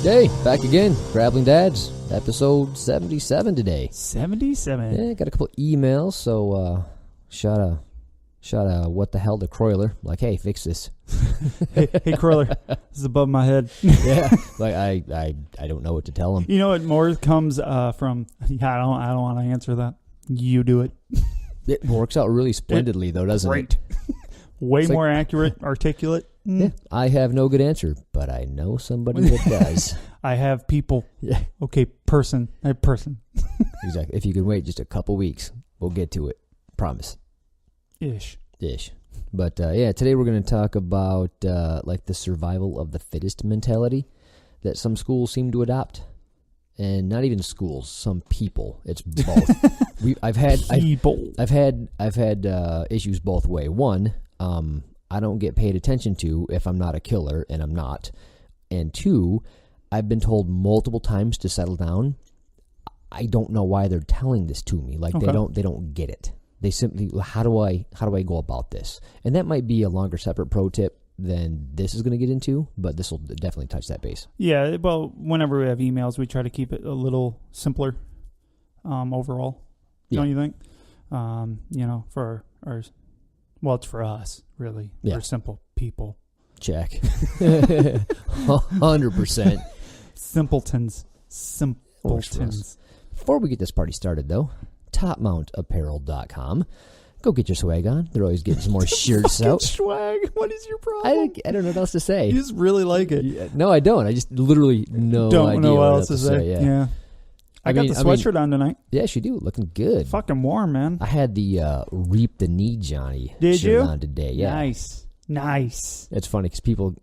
Hey, back again. Grappling Dads, episode 77 today. 77. Yeah, got a couple emails, so shot a what the hell to Croyler. Like, hey, fix this. hey Croyler, this is above my head. Yeah, like I don't know what to tell him. You know what more comes from? Yeah, I don't want to answer that. You do it. It works out really splendidly, though, doesn't it? Great. Way it's more accurate, articulate. Yeah, I have no good answer, but I know somebody that does. I have people. Yeah. Okay, person. I have person. Exactly. If you can wait just a couple weeks, we'll get to it. Promise. Ish. But yeah, today we're going to talk about like the survival of the fittest mentality that some schools seem to adopt, and not even schools, some people. It's both. I've had issues both way. One, I don't get paid attention to if I'm not a killer, and I'm not. And two, I've been told multiple times to settle down. I don't know why they're telling this to me. Like, okay. They don't get it. They simply, how do I go about this? And that might be a longer separate pro tip than this is going to get into, but this will definitely touch that base. Yeah, well, whenever we have emails, we try to keep it a little simpler overall. Yeah. Don't you think? For our, well, it's for us, really. Yeah. We're simple people. Check. 100%. Simpletons. Before we get this party started, though, topmountapparel.com. Go get your swag on. They're always getting some more shirts out. Swag? What is your problem? I don't know what else to say. You just really like it. Yeah, no, I don't. I just literally don't know what else to say. Yeah. I got the sweatshirt on tonight. Yes, you do. Looking good. Fucking warm, man. I had the Reap the Knee Johnny shirt you? On today. Yeah. Nice. It's funny because people,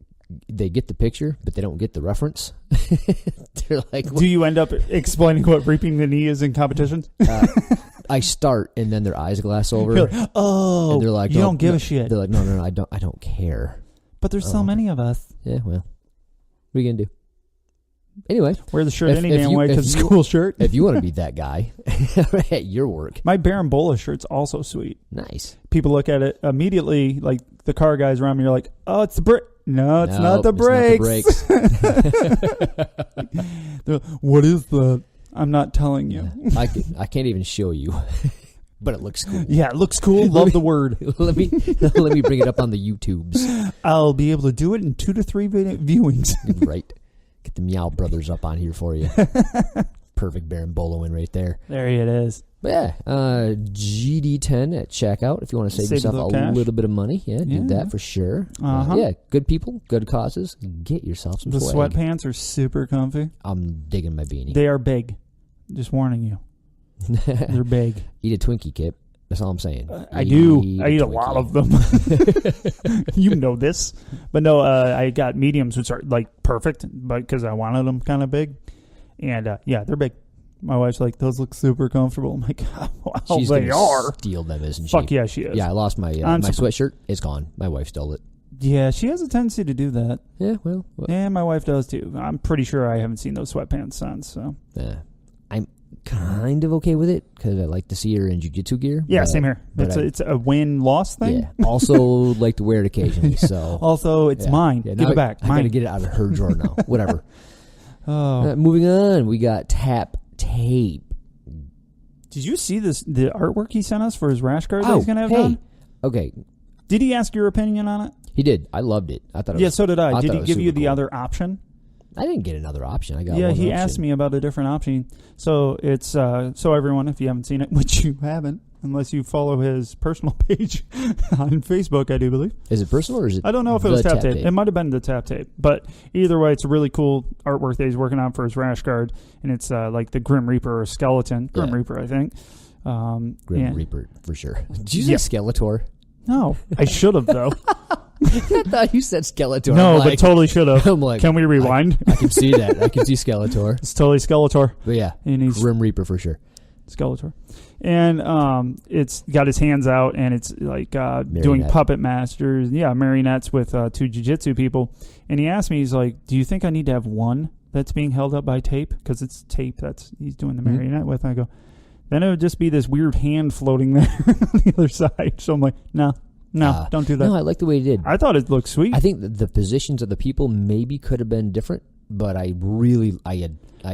they get the picture, but they don't get the reference. They're like, do you end up explaining what reaping the knee is in competitions? I start, and then their eyes glass over. Like, oh, and they're like, you don't give a shit. They're like, no, I don't care. But there's so many of us. Yeah, well, what are you gonna do? Anyway, wear the shirt any damn way because it's a cool shirt. If you want to be that guy at your work. My Barambola shirt's also sweet. Nice. People look at it immediately, like the car guys around me are like, oh, it's the brake. No, it's not the brakes. What is that? I'm not telling you. I can't even show you, but it looks cool. Yeah, it looks cool. Love the word. Let me bring it up on the YouTubes. I'll be able to do it in 2 to 3 viewings. Right. Get the Meow Brothers up on here for you. Perfect Barambola win right there. There it is. But yeah, GD10 at checkout if you want to save yourself a little bit of money. Yeah, do that for sure. Yeah, good people, good causes. Get yourself some swag. The sweatpants are super comfy. I'm digging my beanie. They are big. Just warning you. They're big. Eat a Twinkie, Kip. That's all I'm saying. I do. I eat a lot of them. You know this. But no, I got mediums, which are like perfect, but because I wanted them kind of big. And yeah, they're big. My wife's like, those look super comfortable. I'm like, wow, she's they are. Steal them, isn't she? Fuck yeah, she is. Yeah, I lost my my sweatshirt. It's gone. My wife stole it. Yeah, she has a tendency to do that. Yeah, well. And my wife does too. I'm pretty sure I haven't seen those sweatpants since. So. Yeah. I'm kind of okay with it because I like to see her in Jiu Jitsu gear. Yeah, same here. It's a win-loss thing. Yeah. Also like to wear it occasionally. So. Also, it's mine. Yeah, Give it back. I got to get it out of her drawer now. Whatever. Oh. Moving on, we got Tap Tape. Did you see the artwork he sent us for his rash guard that he's going to have done? Okay. Did he ask your opinion on it? He did. I loved it. I thought it was, yeah, so did I. Did he give you the other option? I didn't get another option. I got one he asked me about a different option. So it's so everyone, if you haven't seen it, which you haven't, unless you follow his personal page on Facebook, I do believe. Is it personal or is it? I don't know if it was Tap Tape. It might have been the Tap Tape, but either way, it's a really cool artwork that he's working on for his rash guard, and it's like the Grim Reaper or skeleton. Grim Reaper, I think. Grim Reaper for sure. Did you say Skeletor? No, I should have though. I thought you said Skeletor. No, but totally should have. I'm like, can we rewind? I can see that. I can see Skeletor. It's totally Skeletor. But yeah, Grim Reaper for sure. Skeletor. And it's got his hands out, and it's like doing puppet masters. Yeah, marionettes with 2 jiu-jitsu people. And he asked me, he's like, do you think I need to have one that's being held up by tape? Because it's tape that's he's doing the marionette with. And I go, then it would just be this weird hand floating there on the other side. So I'm like, no, don't do that. No, I like the way he did. I thought it looked sweet. I think the positions of the people maybe could have been different. but I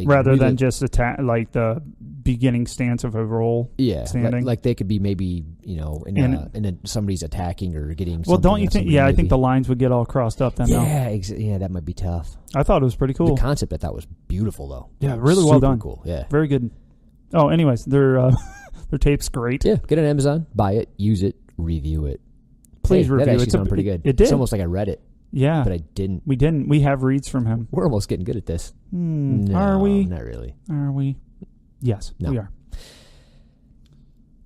rather than just attack like the beginning stance of a roll. Yeah, standing. Like they could be maybe somebody's attacking or getting. Well, don't you think? Yeah, I think the lines would get all crossed up then. Yeah, yeah, that might be tough. I thought it was pretty cool. The concept I thought was beautiful though. Yeah, really well done. Cool. Yeah, very good. Oh, anyways, their tape's great. Yeah, get it on Amazon, buy it, use it, review it. Please review it. That actually sounded pretty good. It did. It's almost like I read it. Yeah. But I didn't. We didn't. We have reads from him. We're almost getting good at this. No, are we? Not really. Are we? Yes, no. we are.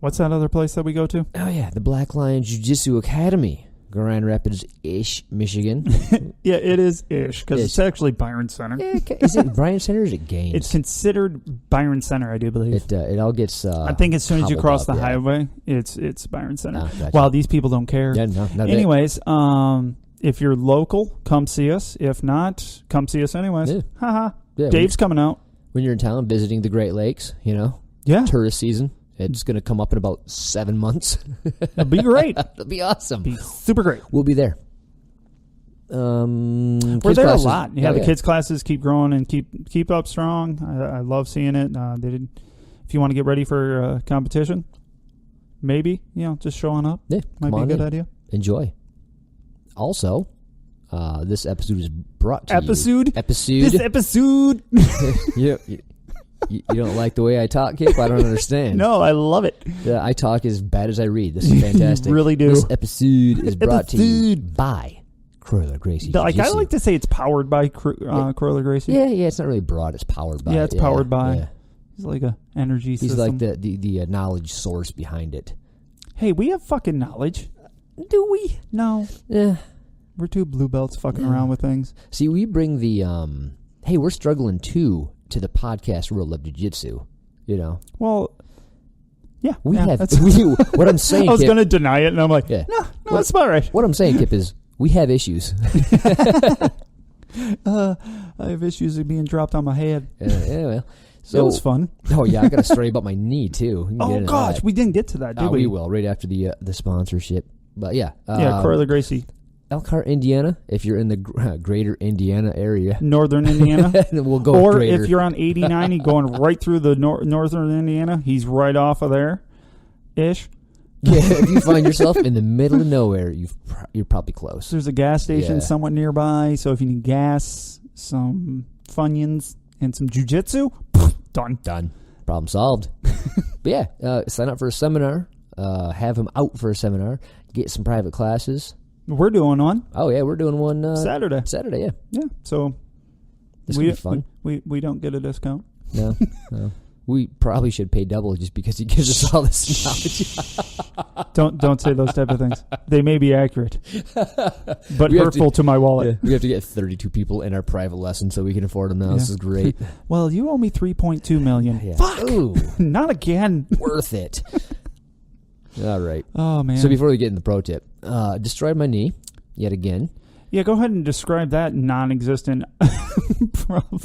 What's that other place that we go to? Oh, yeah. The Black Lion Jiu Jitsu Academy. Grand Rapids-ish, Michigan. Yeah, it is ish because it's actually Byron Center. Yeah, is it Byron Center or is it Gaines? It's considered Byron Center, I do believe. It all gets. I think as soon as you cross the highway, it's Byron Center. Gotcha. Well, these people don't care. Yeah, no. Anyways, if you're local, come see us. If not, come see us anyways. Yeah. Haha. Yeah, Dave's coming out. When you're in town visiting the Great Lakes, Yeah. Tourist season. It's going to come up in about 7 months. It'll be great. It'll be awesome. Be super great. We'll be there. We're there a lot. Yeah, the kids' classes keep growing and keep up strong. I love seeing it. If you want to get ready for competition, maybe, just show on up. Yeah, might be a good idea. Enjoy. Also, this episode is brought to you. This episode. You don't like the way I talk, Kip? I don't understand. No, I love it. I talk as bad as I read. This is fantastic. You really do. This episode is brought to you by Croyler Gracie. I like to say it's powered by Croyler Gracie. Yeah, it's not really broad. It's powered by. Yeah, it's powered by. Yeah. He's like a energy system. He's like the knowledge source behind it. Hey, we have fucking knowledge. Do we? No. Yeah. We're two blue belts fucking around with things. See, we bring the hey, we're struggling too to the podcast world of jiu-jitsu, Well, yeah. We have what I'm saying, I was Kip, going to deny it, and I'm like, no, that's about right. What I'm saying, Kip, is we have issues. I have issues of being dropped on my head. Well, so, it was fun. Oh, yeah, I got a story about my knee, too. Oh, gosh, we didn't get to that, did we? We will, right after the sponsorship. But, yeah. Croyler Gracie. Elkhart, Indiana, if you're in the greater Indiana area. Northern Indiana. We'll go or greater. If you're on 89, you're going right through the northern Indiana. He's right off of there-ish. Yeah, if you find yourself in the middle of nowhere, you're probably close. There's a gas station somewhat nearby, so if you need gas, some Funyuns, and some jiu-jitsu, done. Problem solved. But yeah, sign up for a seminar, have him out for a seminar, get some private classes. We're doing one. Oh, yeah, we're doing one Saturday, yeah. Yeah, so this will be fun. We don't get a discount. No. We probably should pay double just because he gives us all this knowledge. Don't say those type of things. They may be accurate, but hurtful to my wallet. Yeah, we have to get 32 people in our private lesson so we can afford them now. Yeah. This is great. Well, you owe me $3.2 million. Yeah. Fuck! Ooh. Not again. Worth it. All right. Oh, man. So before we get in the pro tip, destroyed my knee yet again. Yeah, go ahead and describe that non-existent problem.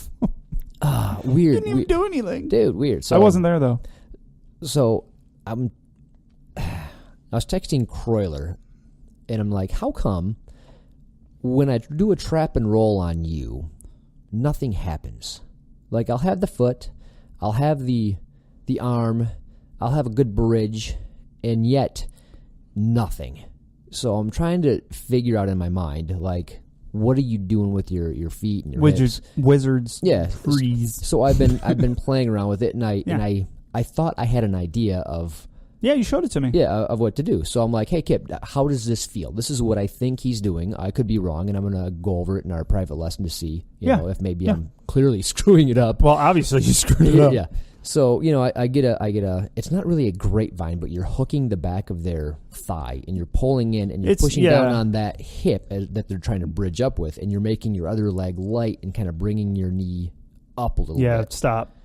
Weird. You didn't even do anything. Dude, weird. So I wasn't there, though. So I was texting Croyler, and I'm like, how come when I do a trap and roll on you, nothing happens? Like, I'll have the foot, I'll have the arm, I'll have a good bridge, and yet nothing. So I'm trying to figure out in my mind, like, what are you doing with your feet and your hips? Wizards, yeah, freeze. So I've been playing around with it, and I thought I had an idea of. Yeah, you showed it to me. Yeah, of what to do. So I'm like, hey, Kip, how does this feel? This is what I think he's doing. I could be wrong, and I'm going to go over it in our private lesson to see, you know, if maybe I'm clearly screwing it up. Well, obviously you screwed it up. Yeah. So, I get a, it's not really a grapevine, but you're hooking the back of their thigh, and you're pulling in, and you're pushing down on that hip that they're trying to bridge up with, and you're making your other leg light and kind of bringing your knee up a little bit. Yeah, stop.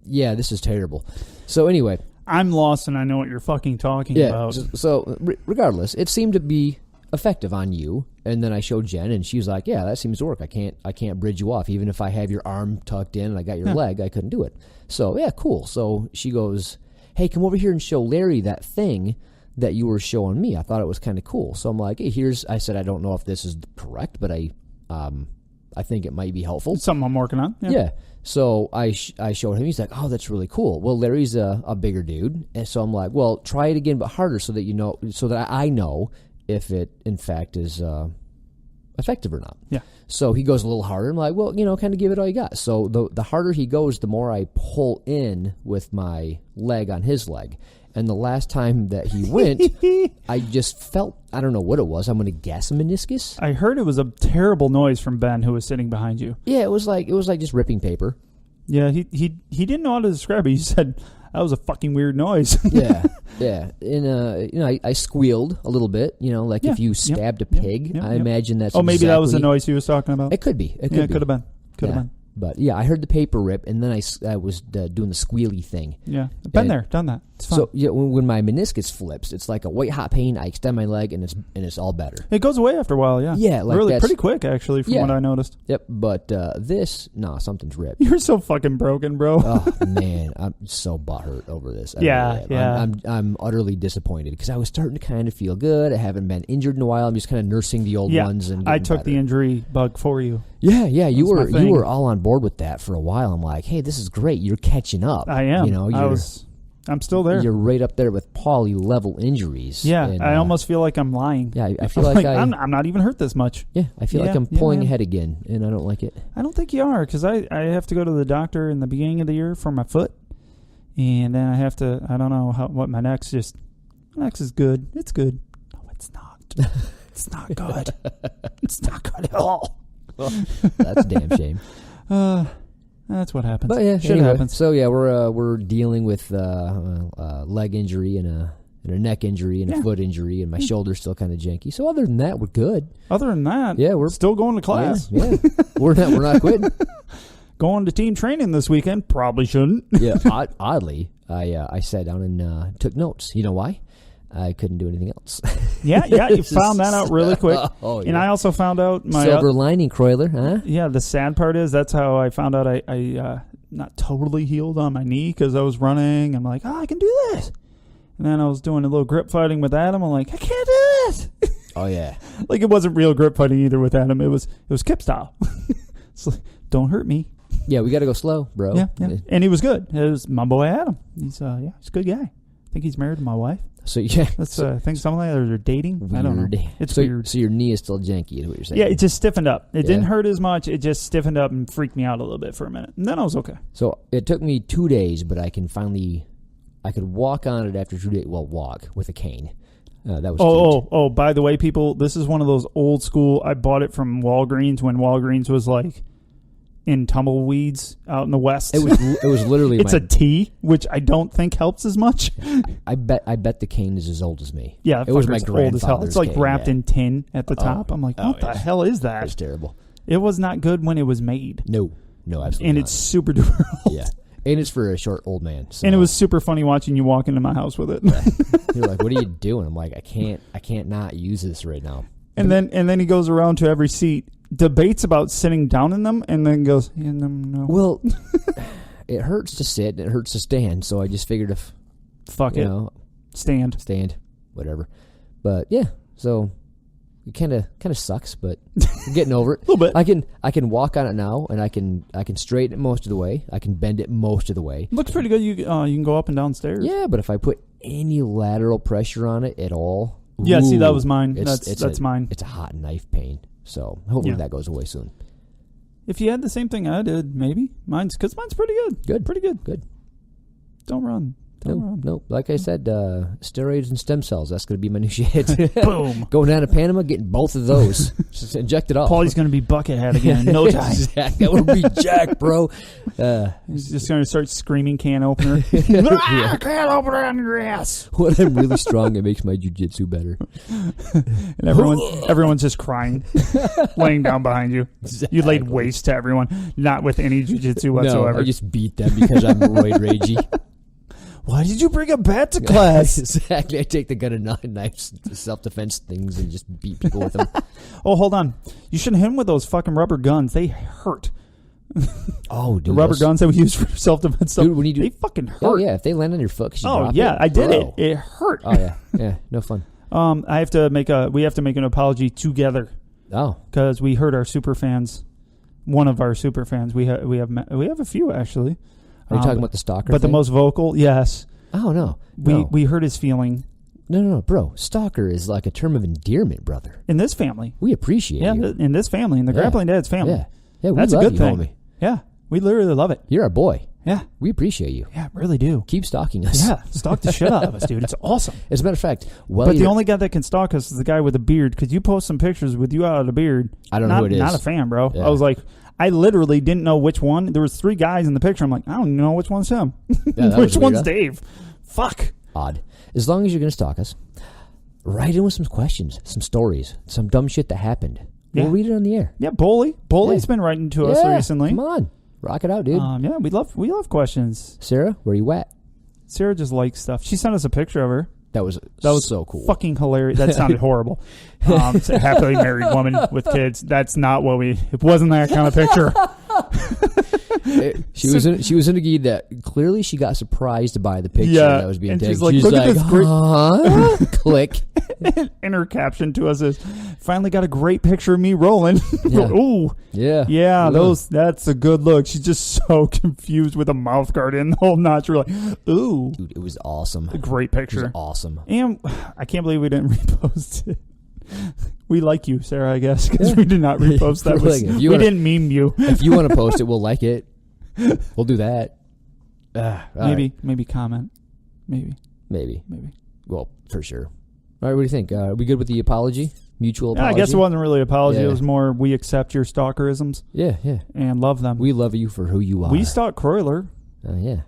Yeah, this is terrible. So anyway. I'm lost, and I know what you're fucking talking about. So regardless, it seemed to be effective on you. And then I showed Jen, and she was like, "Yeah, that seems to work. I can't bridge you off. Even if I have your arm tucked in and I got your leg, I couldn't do it." So yeah, cool. So she goes, "Hey, come over here and show Larry that thing that you were showing me. I thought it was kind of cool." So I'm like, "Hey, I said, I don't know if this is correct, but I I think it might be helpful. It's something I'm working on. Yeah. So I showed him. He's like, oh, that's really cool. Well, Larry's a bigger dude. And so I'm like, well, try it again, but harder so that I know if it, in fact, is effective or not. Yeah. So he goes a little harder. I'm like, well, kind of give it all you got. So the harder he goes, the more I pull in with my leg on his leg. And the last time that he went, I just felt, I don't know what it was. I'm going to guess a meniscus. I heard it was a terrible noise from Ben, who was sitting behind you. Yeah, it was like just ripping paper. Yeah, he didn't know how to describe it. He said that was a fucking weird noise. Yeah. And I squealed a little bit. If you stabbed a pig, I imagine that's. Oh, maybe that was the noise he was talking about. It could be. It could have been. But yeah, I heard the paper rip, and then I was doing the squealy thing. Yeah, been there, done that. It's fine. So yeah, when my meniscus flips, it's like a white hot pain. I extend my leg, and it's all better. It goes away after a while. Yeah, yeah, like really pretty quick actually, from what I noticed. Yep, but something's ripped. You're so fucking broken, bro. Oh man, I'm so butthurt over this. I'm utterly disappointed because I was starting to kind of feel good. I haven't been injured in a while. I'm just kind of nursing the old ones, and I took better. the injury bug for you. Yeah, you were all on board with that for a while. I'm like, hey, this is great. You're catching up. I am. I'm still there. You're right up there with Paulie level injuries. Yeah, and, I almost feel like I'm lying. Yeah, I feel like I'm not even hurt this much. Yeah, I feel like I'm pulling ahead again, and I don't like it. I don't think you are, because I have to go to the doctor in the beginning of the year for my foot, and then I have to. I don't know what my neck's just. My neck's is good. It's good. No, it's not. It's not good. It's not good at all. Well, that's a damn shame. That's what happens. But yeah, shit happens. So yeah, we're dealing with leg injury and a neck injury and a foot injury, and my shoulder's still kind of janky. So other than that, we're good. Other than that, yeah, we're still going to class. Yeah, we're not quitting. Going to team training this weekend. Probably shouldn't. Yeah, oddly, I sat down and took notes. You know why? I couldn't do anything else. Yeah, you found that out really quick. Oh, yeah. And I also found out my silver lining, Croyler, huh? Yeah, the sad part is that's how I found out I not totally healed on my knee because I was running. I'm like, I can do this. And then I was doing a little grip fighting with Adam. I'm like, I can't do this. Oh yeah, like it wasn't real grip fighting either with Adam. It was kip style. It's like, don't hurt me. Yeah, we got to go slow, bro. Yeah, and he was good. It was my boy Adam. He's he's a good guy. I think he's married to my wife. So yeah, that's I think something like that. Or they're dating. Weird. I don't know. It's weird. So your knee is still janky, is what you're saying? Yeah, it just stiffened up. It didn't hurt as much. It just stiffened up and freaked me out a little bit for a minute, and then I was okay. So it took me 2 days, but I could walk on it after 2 days. Well, walk with a cane. That was oh. By the way, people, this is one of those old school. I bought it from Walgreens when Walgreens was like in tumbleweeds out in the West. It was literally. It's a T, which I don't think helps as much. I bet the cane is as old as me. Yeah, it was my grandfather's. It's like cane, wrapped in tin at the top. I'm like, what the hell is that? It's terrible. It was not good when it was made. No, absolutely. And not. it's super duper old. Yeah, and it's for a short old man. So. And it was super funny watching you walk into my house with it. Yeah. You're like, what are you doing? I'm like, I can't not use this right now. And then he goes around to every seat, debates about sitting down in them, and then goes, no. Well, it hurts to sit and it hurts to stand, so I just figured if stand, whatever. But yeah, so it kind of sucks, but I'm getting over it. A little bit. I can walk on it now, and I can straighten it most of the way. I can bend it most of the way. Looks pretty good. You can go up and down stairs. Yeah, but if I put any lateral pressure on it at all. Yeah, see, that was mine. That's mine. It's a hot knife pain. So hopefully that goes away soon. If you had the same thing I did, maybe. Mine's pretty good. Pretty good. Don't run. No. Like I said, steroids and stem cells. That's going to be my new shit. Boom. Going down to Panama, getting both of those. Just inject it all. Paulie's going to be Buckethead again in no time. Exactly. That would be Jack, bro. He's just going to start screaming can opener. Can opener on your ass. When I'm really strong, it makes my jiu-jitsu better. And everyone's just crying, laying down behind you. Exactly. You laid waste to everyone, not with any jiu-jitsu whatsoever. No, I just beat them because I'm roid ragey. Why did you bring a bat to class? Exactly. I take the gun and knives, self-defense things, and just beat people with them. Oh, hold on. You shouldn't hit them with those fucking rubber guns. They hurt. Oh, dude. The rubber guns that we use for self-defense stuff, dude, they fucking hurt. Oh, yeah. If they land on your foot because you drop it. I did it. It hurt. Oh, yeah. Yeah, no fun. We have to make an apology together. Oh. Because we hurt our super fans. one of our super fans. We have a few actually. Are you talking about the stalker? But thing? the most vocal, yes. Oh no, we hurt his feeling. No, bro. Stalker is like a term of endearment, brother. In this family, we appreciate you. In this family, in the Grappling Dads family, we that's love a good you, thing. Homie. Yeah, we literally love it. You're our boy. Yeah, we appreciate you. Yeah, really do. Keep stalking us. Yeah, stalk the shit out of us, dude. It's awesome. As a matter of fact, but the only guy that can stalk us is the guy with the beard, because you post some pictures with you out of the beard. I don't know who it is. Not a fan, bro. Yeah. I was like, I literally didn't know which one. There was 3 guys in the picture. I'm like, I don't know which one's him. Yeah, which one's Dave? Fuck. Odd. As long as you're going to stalk us, write in with some questions, some stories, some dumb shit that happened. We'll read it on the air. Yeah, Bully's been writing to us recently. Come on. Rock it out, dude. Yeah, we love questions. Sarah, where you at? Sarah just likes stuff. She sent us a picture of her. That was so cool. Fucking hilarious. That sounded horrible. It's a happily married woman with kids. That's not what it wasn't that kind of picture. She was in a gi that clearly she got surprised by the picture that was being taken. She's like, look at this great click. And her caption to us is, finally got a great picture of me rolling. Yeah. Ooh. Yeah. That's a good look. She's just so confused with a mouth guard in the whole notch. We're like, ooh. Dude, it was awesome. A great picture. It was awesome. And I can't believe we didn't repost it. We like you, Sarah, I guess, because we did not repost that. We didn't meme you. If you want to post it, we'll like it. We'll do that. Maybe comment. Maybe. Well, for sure. All right, what do you think? Are we good with the apology? Mutual apology? I guess it wasn't really an apology. It was more, we accept your stalkerisms. Yeah. And love them. We love you for who you are. We stalk Croyler. Yeah.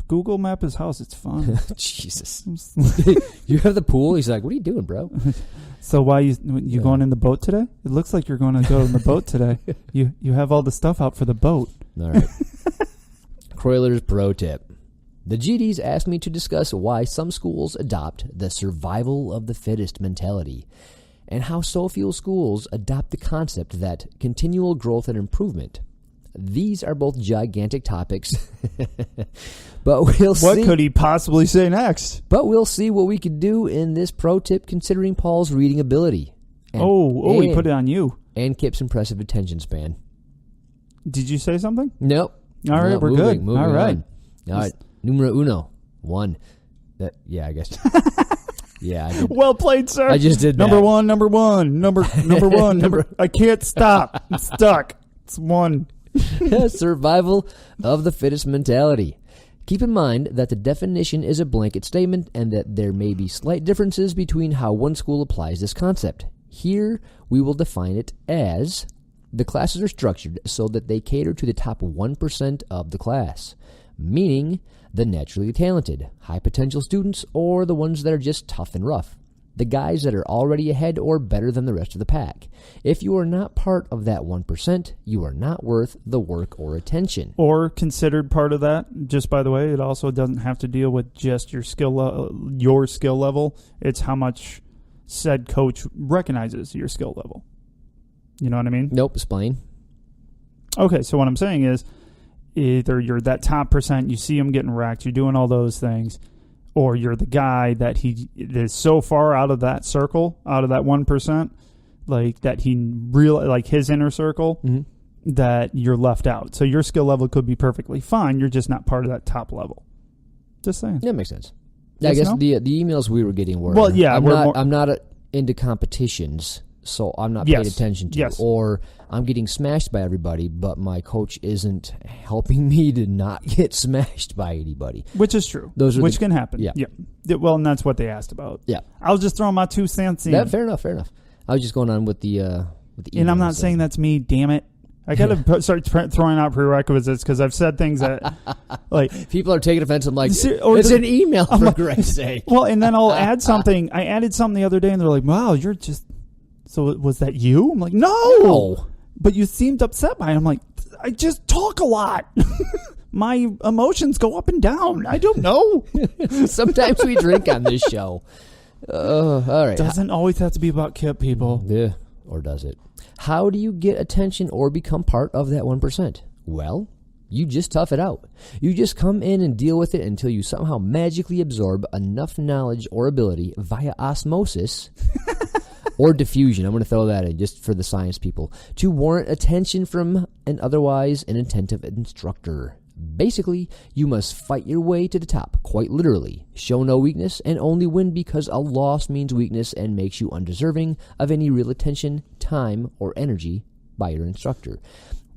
Google map his house. It's fun. Jesus. You have the pool? He's like, what are you doing, bro? So why you going in the boat today? It looks like you're going to go in the boat today. You have all the stuff out for the boat. All right. Croyler's pro tip. The GDs asked me to discuss why some schools adopt the survival of the fittest mentality and how so few schools adopt the concept that continual growth and improvement. These are both gigantic topics, but we'll see. What could he possibly say next? But we'll see what we could do in this pro tip considering Paul's reading ability. And he put it on you. And Kip's impressive attention span. Did you say something? Nope. All right, we're good. Moving All right. On. All right. Numero uno. 1. I guess. Yeah, I did. Well played, sir. I just did that. Number one. Number one. I can't stop. I'm stuck. It's 1. Survival of the fittest mentality. Keep in mind that the definition is a blanket statement and that there may be slight differences between how one school applies this concept. Here, we will define it as the classes are structured so that they cater to the top 1% of the class, meaning the naturally talented, high-potential students, or the ones that are just tough and rough, the guys that are already ahead or better than the rest of the pack. If you are not part of that 1%, you are not worth the work or attention. Or considered part of that. Just by the way, it also doesn't have to deal with just your skill level. It's how much said coach recognizes your skill level. You know what I mean? Nope, explain. Okay, so what I'm saying is either you're that top percent, you see him getting wrecked, you're doing all those things, or you're the guy that he is so far out of that circle, out of that 1%, like that he really, like his inner circle, that you're left out. So your skill level could be perfectly fine. You're just not part of that top level. Just saying. That makes sense. I guess the emails we were getting were, I'm not into competitions, so I'm not paid attention to. Yes. Or I'm getting smashed by everybody, but my coach isn't helping me to not get smashed by anybody. Which is true. Which can happen. Yeah. Well, and that's what they asked about. Yeah. I was just throwing my 2 cents in. Fair enough. I was just going on with the and I'm not saying that's me, damn it. I got to start throwing out prerequisites because I've said things that, like... People are taking offense. I'm like, it's an email, for Christ's sake. Well, and then I'll add something. I added something the other day, and they're like, wow, you're just... So was that you? I'm like, no. But you seemed upset by it. I'm like, I just talk a lot. My emotions go up and down. I don't know. Sometimes we drink on this show. All right. Doesn't always have to be about Kip, people. Yeah. Or does it? How do you get attention or become part of that 1%? Well, you just tough it out. You just come in and deal with it until you somehow magically absorb enough knowledge or ability via osmosis Or diffusion. I'm going to throw that in just for the science people. To warrant attention from an otherwise inattentive instructor. Basically, you must fight your way to the top, quite literally. Show no weakness and only win because a loss means weakness and makes you undeserving of any real attention, time, or energy by your instructor.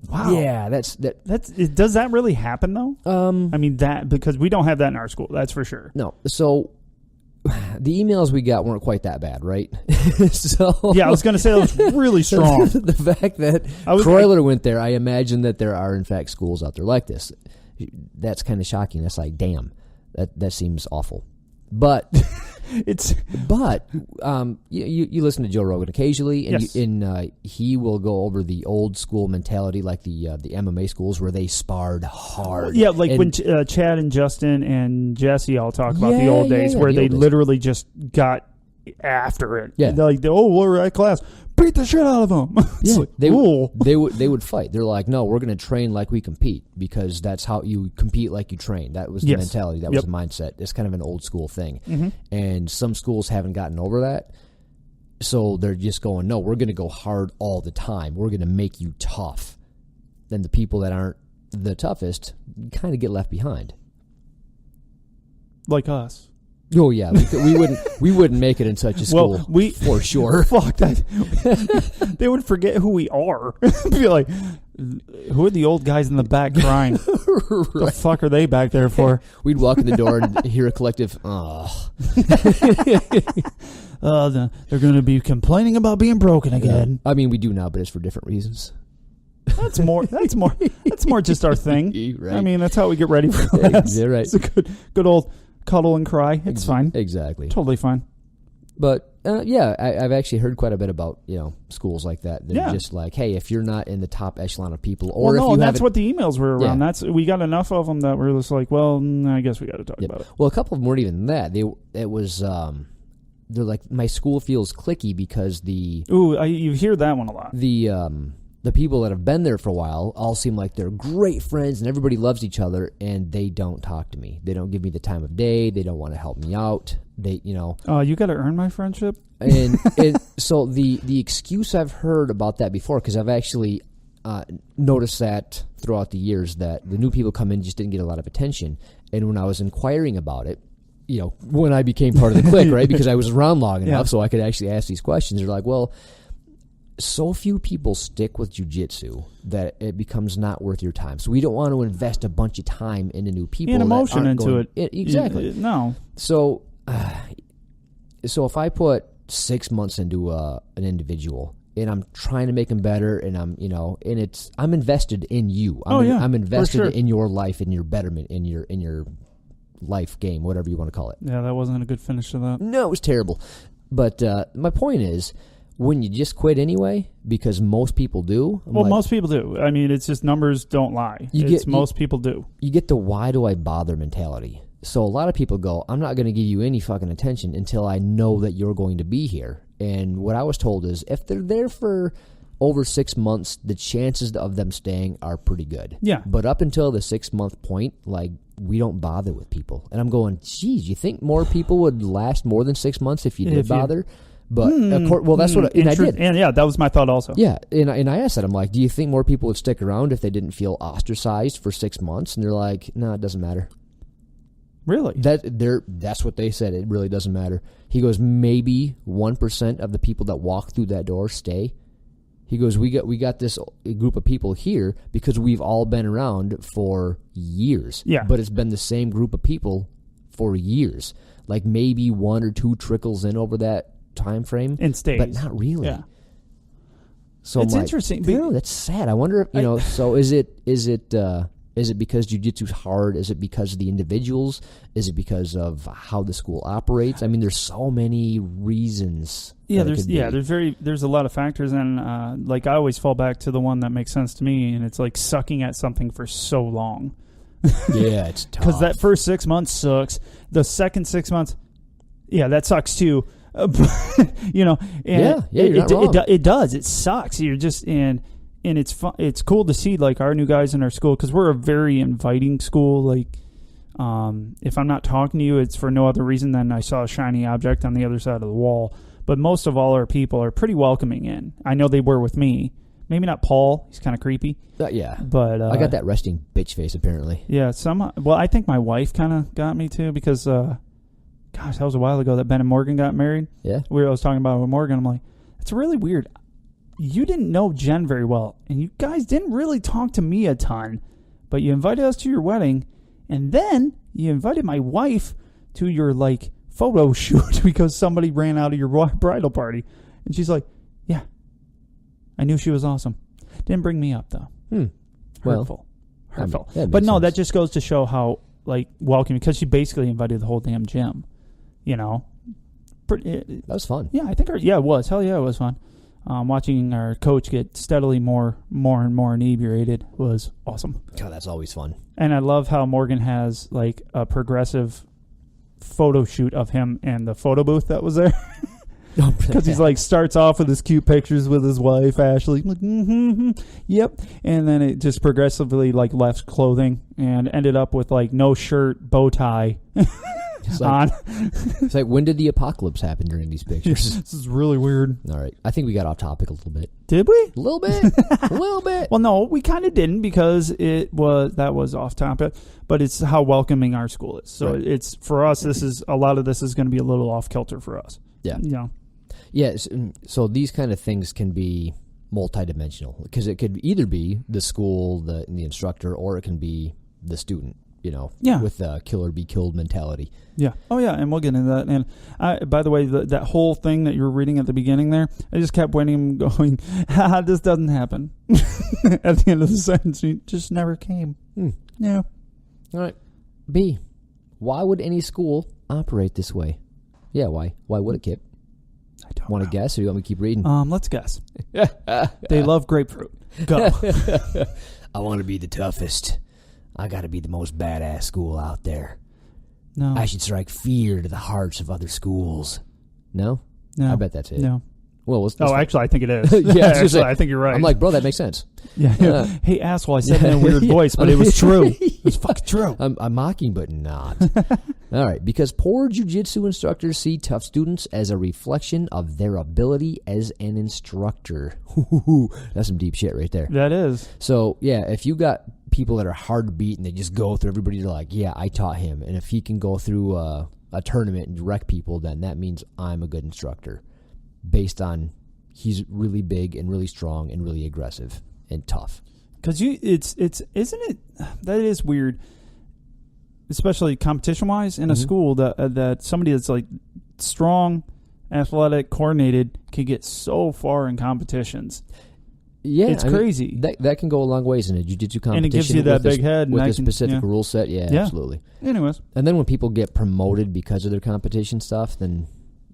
Wow. Yeah, that's does that really happen though? I mean that because we don't have that in our school, that's for sure. No. So the emails we got weren't quite that bad, right? So yeah, I was going to say that was really strong. The fact that Croyler went there, I imagine that there are in fact schools out there like this. That's kind of shocking. That's like, damn, that seems awful. But you listen to Joe Rogan occasionally, and, yes. He will go over the old school mentality, like the MMA schools where they sparred hard. Yeah, like when Chad and Justin and Jesse all talk about the old days where they literally just got after it. Yeah, they're like, we're at class, beat the shit out of them. Yeah, like, they would fight. They're like, no, we're going to train like we compete because that's how you compete, like you train. That was the mentality. That was the mindset. It's kind of an old school thing. Mm-hmm. And some schools haven't gotten over that. So they're just going, no, we're going to go hard all the time. We're going to make you tough. Then the people that aren't the toughest kind of get left behind. Like us. Oh yeah, we wouldn't make it in such a school. Well, for sure. Fuck that. They would forget who we are. Be like, who are the old guys in the back crying? Right. The fuck are they back there for? We'd walk in the door and hear a collective, they're going to be complaining about being broken again. I mean, we do now, but it's for different reasons. That's more just our thing. Right. I mean, that's how we get ready for class. Yeah, right. It's a good old cuddle and cry. It's fine. Exactly. Totally fine. But, I've actually heard quite a bit about, schools like that. They're just like, hey, if you're not in the top echelon of people, or if you that's what the emails were around. Yeah. We got enough of them that we're just like, well, I guess we got to talk about it. Well, a couple of them weren't even that. They're like, my school feels cliquey because you hear that one a lot. The people that have been there for a while all seem like they're great friends and everybody loves each other, and they don't talk to me. They don't give me the time of day. They don't want to help me out. You got to earn my friendship. And so the excuse I've heard about that before, because I've actually noticed that throughout the years that the new people come in just didn't get a lot of attention. And when I was inquiring about it, when I became part of the clique, right, because I was around long enough so I could actually ask these questions, they're like, well, so few people stick with jiu-jitsu that it becomes not worth your time. So we don't want to invest a bunch of time into new people. And emotion into it. Exactly. No. So if I put 6 months into an individual and I'm trying to make them better, and I'm invested in you. I'm invested in your life, in your betterment, in your life game, whatever you want to call it. Yeah, that wasn't a good finish to that. No, it was terrible. But my point is, when you just quit anyway, because most people do. Most people do. I mean, it's just numbers don't lie. Most people do. You get the why do I bother mentality. So a lot of people go, I'm not going to give you any fucking attention until I know that you're going to be here. And what I was told is if they're there for over 6 months, the chances of them staying are pretty good. Yeah. But up until the 6 month point, we don't bother with people. And I'm going, geez, you think more people would last more than 6 months if you did bother? But that's what I did. And that was my thought also. Yeah, and I asked that. I'm like, do you think more people would stick around if they didn't feel ostracized for 6 months? And they're like, no, it doesn't matter. Really? That's what they said. It really doesn't matter. He goes, maybe 1% of the people that walk through that door stay. He goes, we got this group of people here because we've all been around for years. Yeah. But it's been the same group of people for years. Like maybe 1 or 2 trickles in over that time frame and stays, but not really. Yeah. So it's interesting. That's sad. I wonder if So is it because jiu-jitsu's hard? Is it because of the individuals? Is it because of how the school operates? I mean, there's so many reasons. Yeah, there's a lot of factors, and I always fall back to the one that makes sense to me, and it's like sucking at something for so long. Yeah, it's tough. Because that first 6 months sucks. The second 6 months, that sucks too. You're not wrong. It does. It sucks. You're just and it's fun. It's cool to see our new guys in our school because we're a very inviting school. If I'm not talking to you, it's for no other reason than I saw a shiny object on the other side of the wall. but most of all our people are pretty welcoming in. I know they were with me. Maybe not Paul. He's kind of creepy. Yeah. But I got that resting bitch face, apparently. Yeah. Well, I think my wife kind of got me, too, because, gosh, that was a while ago that Ben and Morgan got married. Yeah. I was talking about it with Morgan. I'm like, it's really weird. You didn't know Jen very well, and you guys didn't really talk to me a ton, but you invited us to your wedding, and then you invited my wife to your, like, photo shoot because somebody ran out of your bridal party. And she's like, yeah, I knew she was awesome. Didn't bring me up, though. Hurtful. Hurtful. But no, that just goes to show how, like, welcoming, because she basically invited the whole damn gym, you know. That was fun. Yeah, I think it was. Hell yeah, it was fun. Watching our coach get steadily more and more inebriated was awesome. God, that's always fun. And I love how Morgan has, like, a progressive photo shoot of him in the photo booth that was there. Because he's like starts off with his cute pictures with his wife Ashley, like, yep, and then it just progressively like left clothing and ended up with like no shirt, bow tie on. It's like, when did the apocalypse happen during these pictures? This is really weird. All right, I think we got off topic a little bit. Did we? A little bit, a little bit. Well, no, we kind of didn't, because that was off topic, but it's how welcoming our school is. So it's for us. A lot of this is going to be a little off kilter for us. Yeah. You know. Yes, so these kind of things can be multidimensional, because it could either be the school, the instructor, or it can be the student, you know, with the kill or be killed mentality. Yeah. Oh, yeah, and we'll get into that. And by the way, that whole thing that you were reading at the beginning there, I just kept waiting, going, this doesn't happen. At the end of the sentence, it just never came. Yeah. All right. B, why would any school operate this way? Yeah, why? Why would it, Kip? I don't want to guess, or do you want me to keep reading? Let's guess. They love grapefruit. Go. I want to be the toughest. I got to be the most badass school out there. No. I should strike fear to the hearts of other schools. No? No. I bet that's it. No. Well, actually, I think it is. Yeah, actually, I think you're right. I'm like, bro, that makes sense. Yeah. Hey, asshole, I said it in a weird voice, but it was true. It was fucking true. I'm mocking, but not. All right, because poor jiu-jitsu instructors see tough students as a reflection of their ability as an instructor. That's some deep shit right there. That is. So, yeah, if you got people that are hard to beat and they just go through everybody, they're like, yeah, I taught him. And if he can go through a tournament and wreck people, then that means I'm a good instructor. Based on he's really big and really strong and really aggressive and tough. Because isn't it, that is weird, especially competition-wise in a school that somebody that's like strong, athletic, coordinated can get so far in competitions. Yeah, it's crazy. That can go a long ways in a jiu-jitsu competition. And it gives you that big head. With a specific rule set. Yeah, absolutely. Anyways. And then when people get promoted because of their competition stuff, then...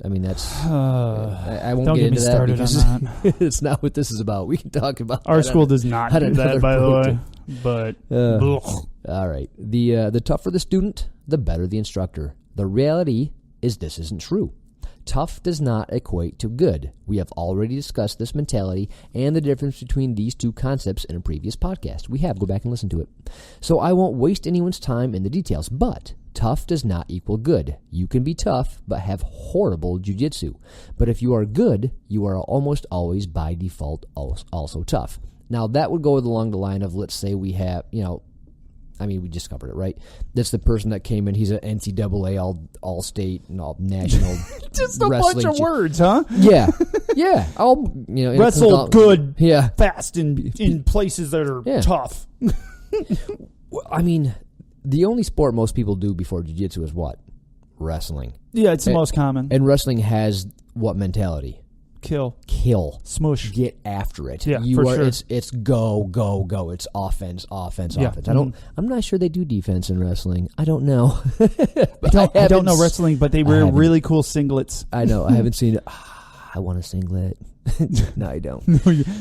I mean, that's... I won't get into that because it's not what this is about. We can talk about our school does not do that, by the way. But all right. The tougher the student, the better the instructor. The reality is this isn't true. Tough does not equate to good. We have already discussed this mentality and the difference between these two concepts in a previous podcast. Go back and listen to it. So I won't waste anyone's time in the details, but... tough does not equal good. You can be tough, but have horrible jiu-jitsu. But if you are good, you are almost always by default also tough. Now, that would go along the line of, let's say we have, we just covered it, right? That's the person that came in. He's an NCAA all state and all national just a bunch of words, huh? Yeah. Yeah. Wrestled good, fast in places that are tough. The only sport most people do before jiu-jitsu is what? Wrestling. Yeah, it's the most common. And wrestling has what mentality? Kill. Smush. Get after it. Yeah, for sure. It's go, go, go. It's offense. I'm not sure they do defense in wrestling. I don't know. I don't know wrestling, but they wear really cool singlets. I know. I haven't seen it. I want a singlet. No, I don't.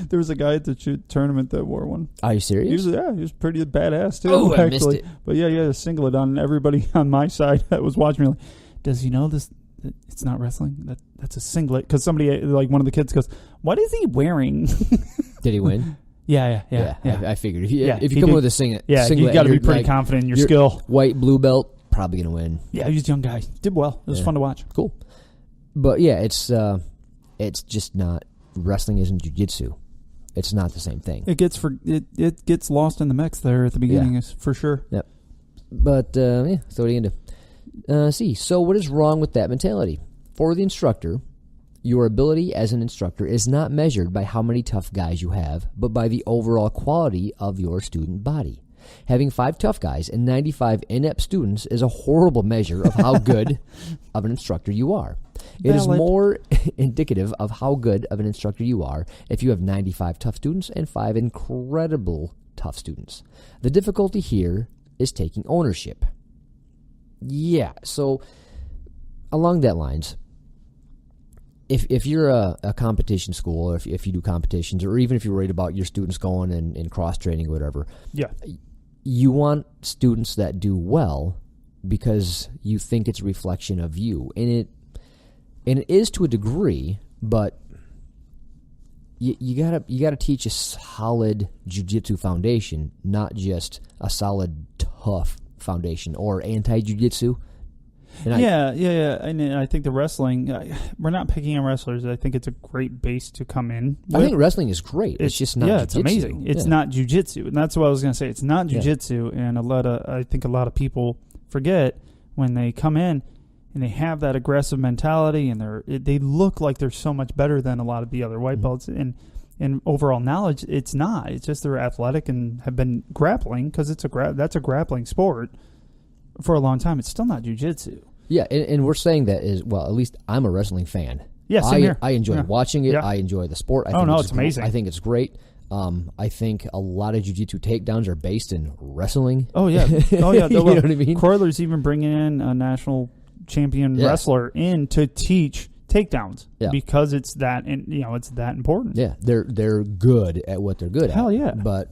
There was a guy at the tournament that wore one. Are you serious? He was pretty badass too. Oh, actually. I missed it. But yeah, he had a singlet on, and everybody on my side that was watching me like, does he know this? It's not wrestling. That's a singlet. Because somebody, like one of the kids goes, what is he wearing? Did he win? Yeah. I figured. If you come with a singlet, you got to be pretty confident in your skill. White, blue belt, probably going to win. Yeah, he was a young guy. Did well. It was fun to watch. Cool. But yeah, it's... It's just not. Wrestling isn't jiu-jitsu. It's not the same thing. It gets lost in the mix there at the beginning, is for sure. Yep. But so what are you gonna do? See. So what is wrong with that mentality? For the instructor, your ability as an instructor is not measured by how many tough guys you have, but by the overall quality of your student body. Having 5 tough guys and 95 inept students is a horrible measure of how good of an instructor you are. It is more indicative of how good of an instructor you are if you have 95 tough students and 5 incredible tough students. The difficulty here is taking ownership. Yeah, so along that lines, if you're a competition school, or if you do competitions, or even if you're worried about your students going and cross-training or whatever, you want students that do well because you think it's a reflection of you. And it is to a degree, but you gotta teach a solid jiu-jitsu foundation, not just a solid tough foundation or anti-jiu-jitsu. Yeah. And I think the wrestling, we're not picking on wrestlers. I think it's a great base to come in with. I think wrestling is great. It's just not jiu-jitsu. It's amazing. It's not jiu-jitsu. And that's what I was going to say. It's not jiu-jitsu. And I think a lot of people forget when they come in and they have that aggressive mentality and they look like they're so much better than a lot of the other white belts. And overall knowledge, it's not. It's just they're athletic and have been grappling because that's a grappling sport for a long time. It's still not jiu-jitsu. Yeah, and we're saying that is, well, at least I'm a wrestling fan. Yeah, same here. I enjoy watching it. Yeah. I enjoy the sport. I think it's amazing. I think it's great. I think a lot of jiu-jitsu takedowns are based in wrestling. Oh, yeah. You know what I mean? Croyler's even bringing in a national champion wrestler in to teach takedowns because it's that, it's that important. Yeah, they're good at what they're good at. Hell yeah. But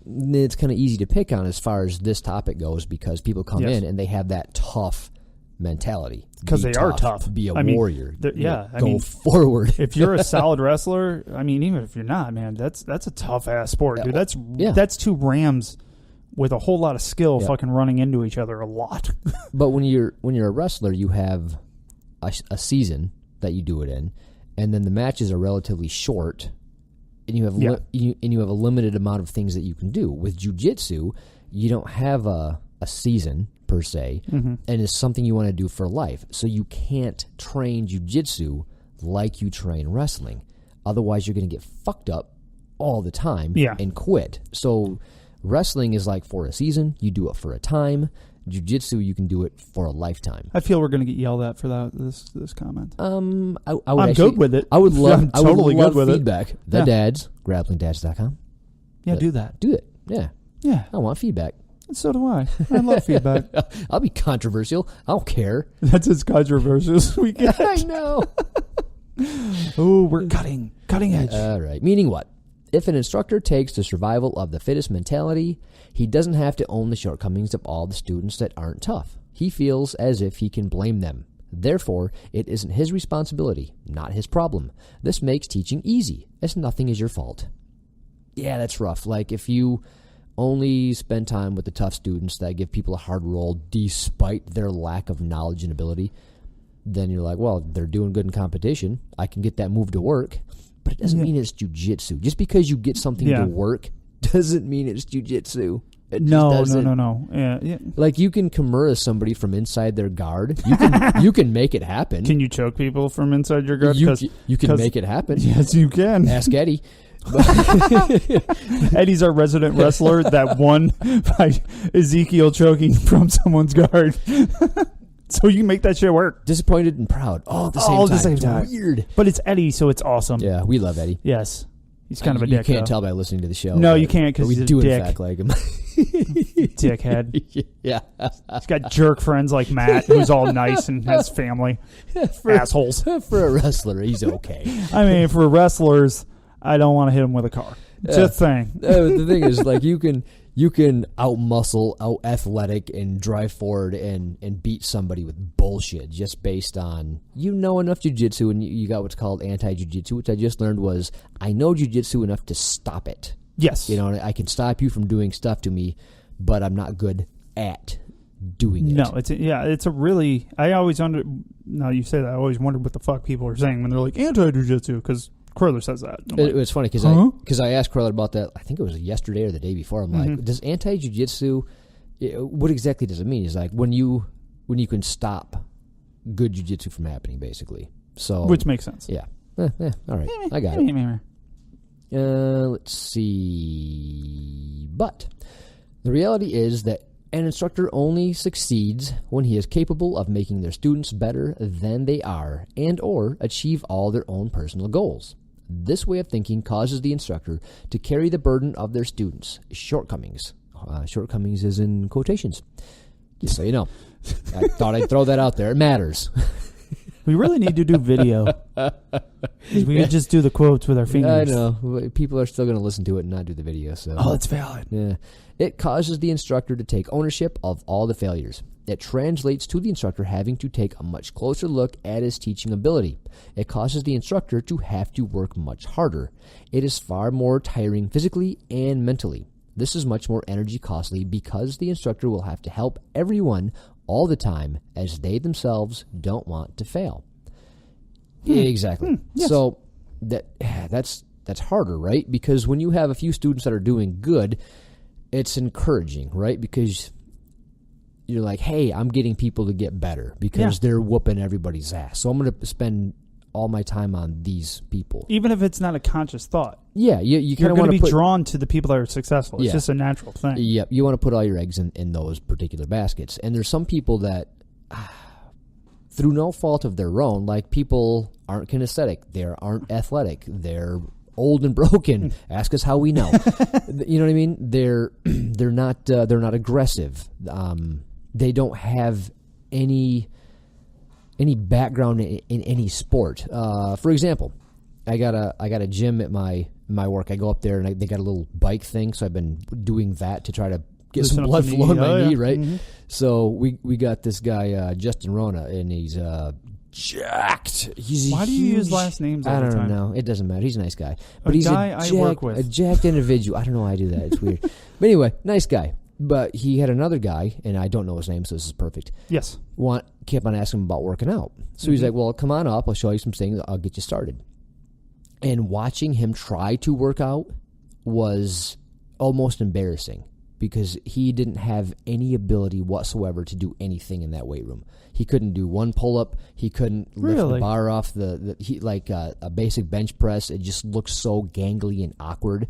it's kind of easy to pick on as far as this topic goes because people come in and they have that tough mentality. Because they are tough. Be a warrior. Go forward. If you're a solid wrestler, even if you're not, man, that's a tough-ass sport, dude. That's 2 Rams with a whole lot of skill fucking running into each other a lot. But when you're a wrestler, you have a season that you do it in, and then the matches are relatively short, and you have you have a limited amount of things that you can do. With jiu-jitsu, you don't have a season per se, and it's something you want to do for life. So you can't train jiu-jitsu like you train wrestling. Otherwise, you're going to get fucked up all the time and quit. So wrestling is like for a season. You do it for a time. Jiu-jitsu, you can do it for a lifetime. I feel we're going to get yelled at for this comment. I'm good with it. I would love good with feedback. It. The dads, grapplingdads.com. Yeah, do that. Do it. Yeah. Yeah. I want feedback. And so do I. I love feedback. I'll be controversial. I don't care. That's as controversial as we get. I know. Oh, we're cutting edge. All right. Meaning what? If an instructor takes the survival of the fittest mentality, he doesn't have to own the shortcomings of all the students that aren't tough. He feels as if he can blame them. Therefore, it isn't his responsibility, not his problem. This makes teaching easy, as nothing is your fault. Yeah, that's rough. Like if you only spend time with the tough students that give people a hard roll despite their lack of knowledge and ability, then you're like, well, they're doing good in competition. I can get that move to work. But it doesn't mean it's jiu-jitsu. Just because you get something to work doesn't mean it's jiu-jitsu. No. Yeah. Like you can Kimura somebody from inside their guard. You can make it happen. Can you choke people from inside your guard? You can make it happen. Yes, you can. Ask Eddie. Eddie's our resident wrestler that won by Ezekiel choking from someone's guard. So you can make that shit work. Disappointed and proud all at the same time. It's weird. But it's Eddie, so it's awesome. Yeah, we love Eddie. Yes. He's kind of a dick. You can't tell by listening to the show. No, you can't because he's a dick. We do in fact like him. Dickhead. Yeah. He's got jerk friends like Matt, who's all nice and has family. Assholes. For a wrestler, he's okay. For wrestlers, I don't want to hit him with a car. Just saying. The thing is, like, you can out-muscle, out-athletic, and drive forward and beat somebody with bullshit just based on enough jiu-jitsu, and you got what's called anti-jiu-jitsu, which I just learned was I know jiu-jitsu enough to stop it. Yes. I can stop you from doing stuff to me, but I'm not good at doing it. No, it's a really, I always now you say that, I always wondered what the fuck people are saying when they're like anti-jiu-jitsu, because Corler says that. It was funny because I asked Corler about that, I think it was yesterday or the day before. I'm like, does anti-jiu-jitsu, what exactly does it mean? It's like when you can stop good jiu-jitsu from happening, basically. So, which makes sense. Yeah. All right. I got it. Let's see. But the reality is that an instructor only succeeds when he is capable of making their students better than they are and or achieve all their own personal goals. This way of thinking causes the instructor to carry the burden of their students' shortcomings. Shortcomings is in quotations, just so you know. I thought I'd throw that out there. It matters. We really need to do video. We could just do the quotes with our fingers. I know. People are still going to listen to it and not do the video. So. Oh, it's valid. Yeah. It causes the instructor to take ownership of all the failures. It translates to the instructor having to take a much closer look at his teaching ability. It causes the instructor to have to work much harder. It is far more tiring physically and mentally. This is much more energy costly because the instructor will have to help everyone all the time as they themselves don't want to fail. Exactly. Yes. So that's harder, right? Because when you have a few students that are doing good, it's encouraging, right? Because you're like, hey, I'm getting people to get better because they're whooping everybody's ass. So I'm going to spend all my time on these people. Even if it's not a conscious thought. Yeah, you kind of want to be drawn to the people that are successful. It's just a natural thing. Yep, you want to put all your eggs in those particular baskets. And there's some people that, through no fault of their own, like people aren't kinesthetic, they aren't athletic, they're old and broken. Ask us how we know. You know what I mean? They're not aggressive. They don't have any background in any sport. For example, I got a gym at my work. I go up there and they got a little bike thing, so I've been doing that to try to get some blood flow in my knee, right? Mm-hmm. So we got this guy Justin Rona, and he's jacked. Why do you use last names all the time? I don't know. It doesn't matter. He's a nice guy. But he's I work with. A jacked individual. I don't know why I do that. It's weird. But anyway, nice guy. But he had another guy, and I don't know his name, so this is perfect. Yes. Kept on asking him about working out. So he's like, well, come on up. I'll show you some things. I'll get you started. And watching him try to work out was almost embarrassing because he didn't have any ability whatsoever to do anything in that weight room. He couldn't do one pull-up. He couldn't lift the bar off a basic bench press. It just looked so gangly and awkward.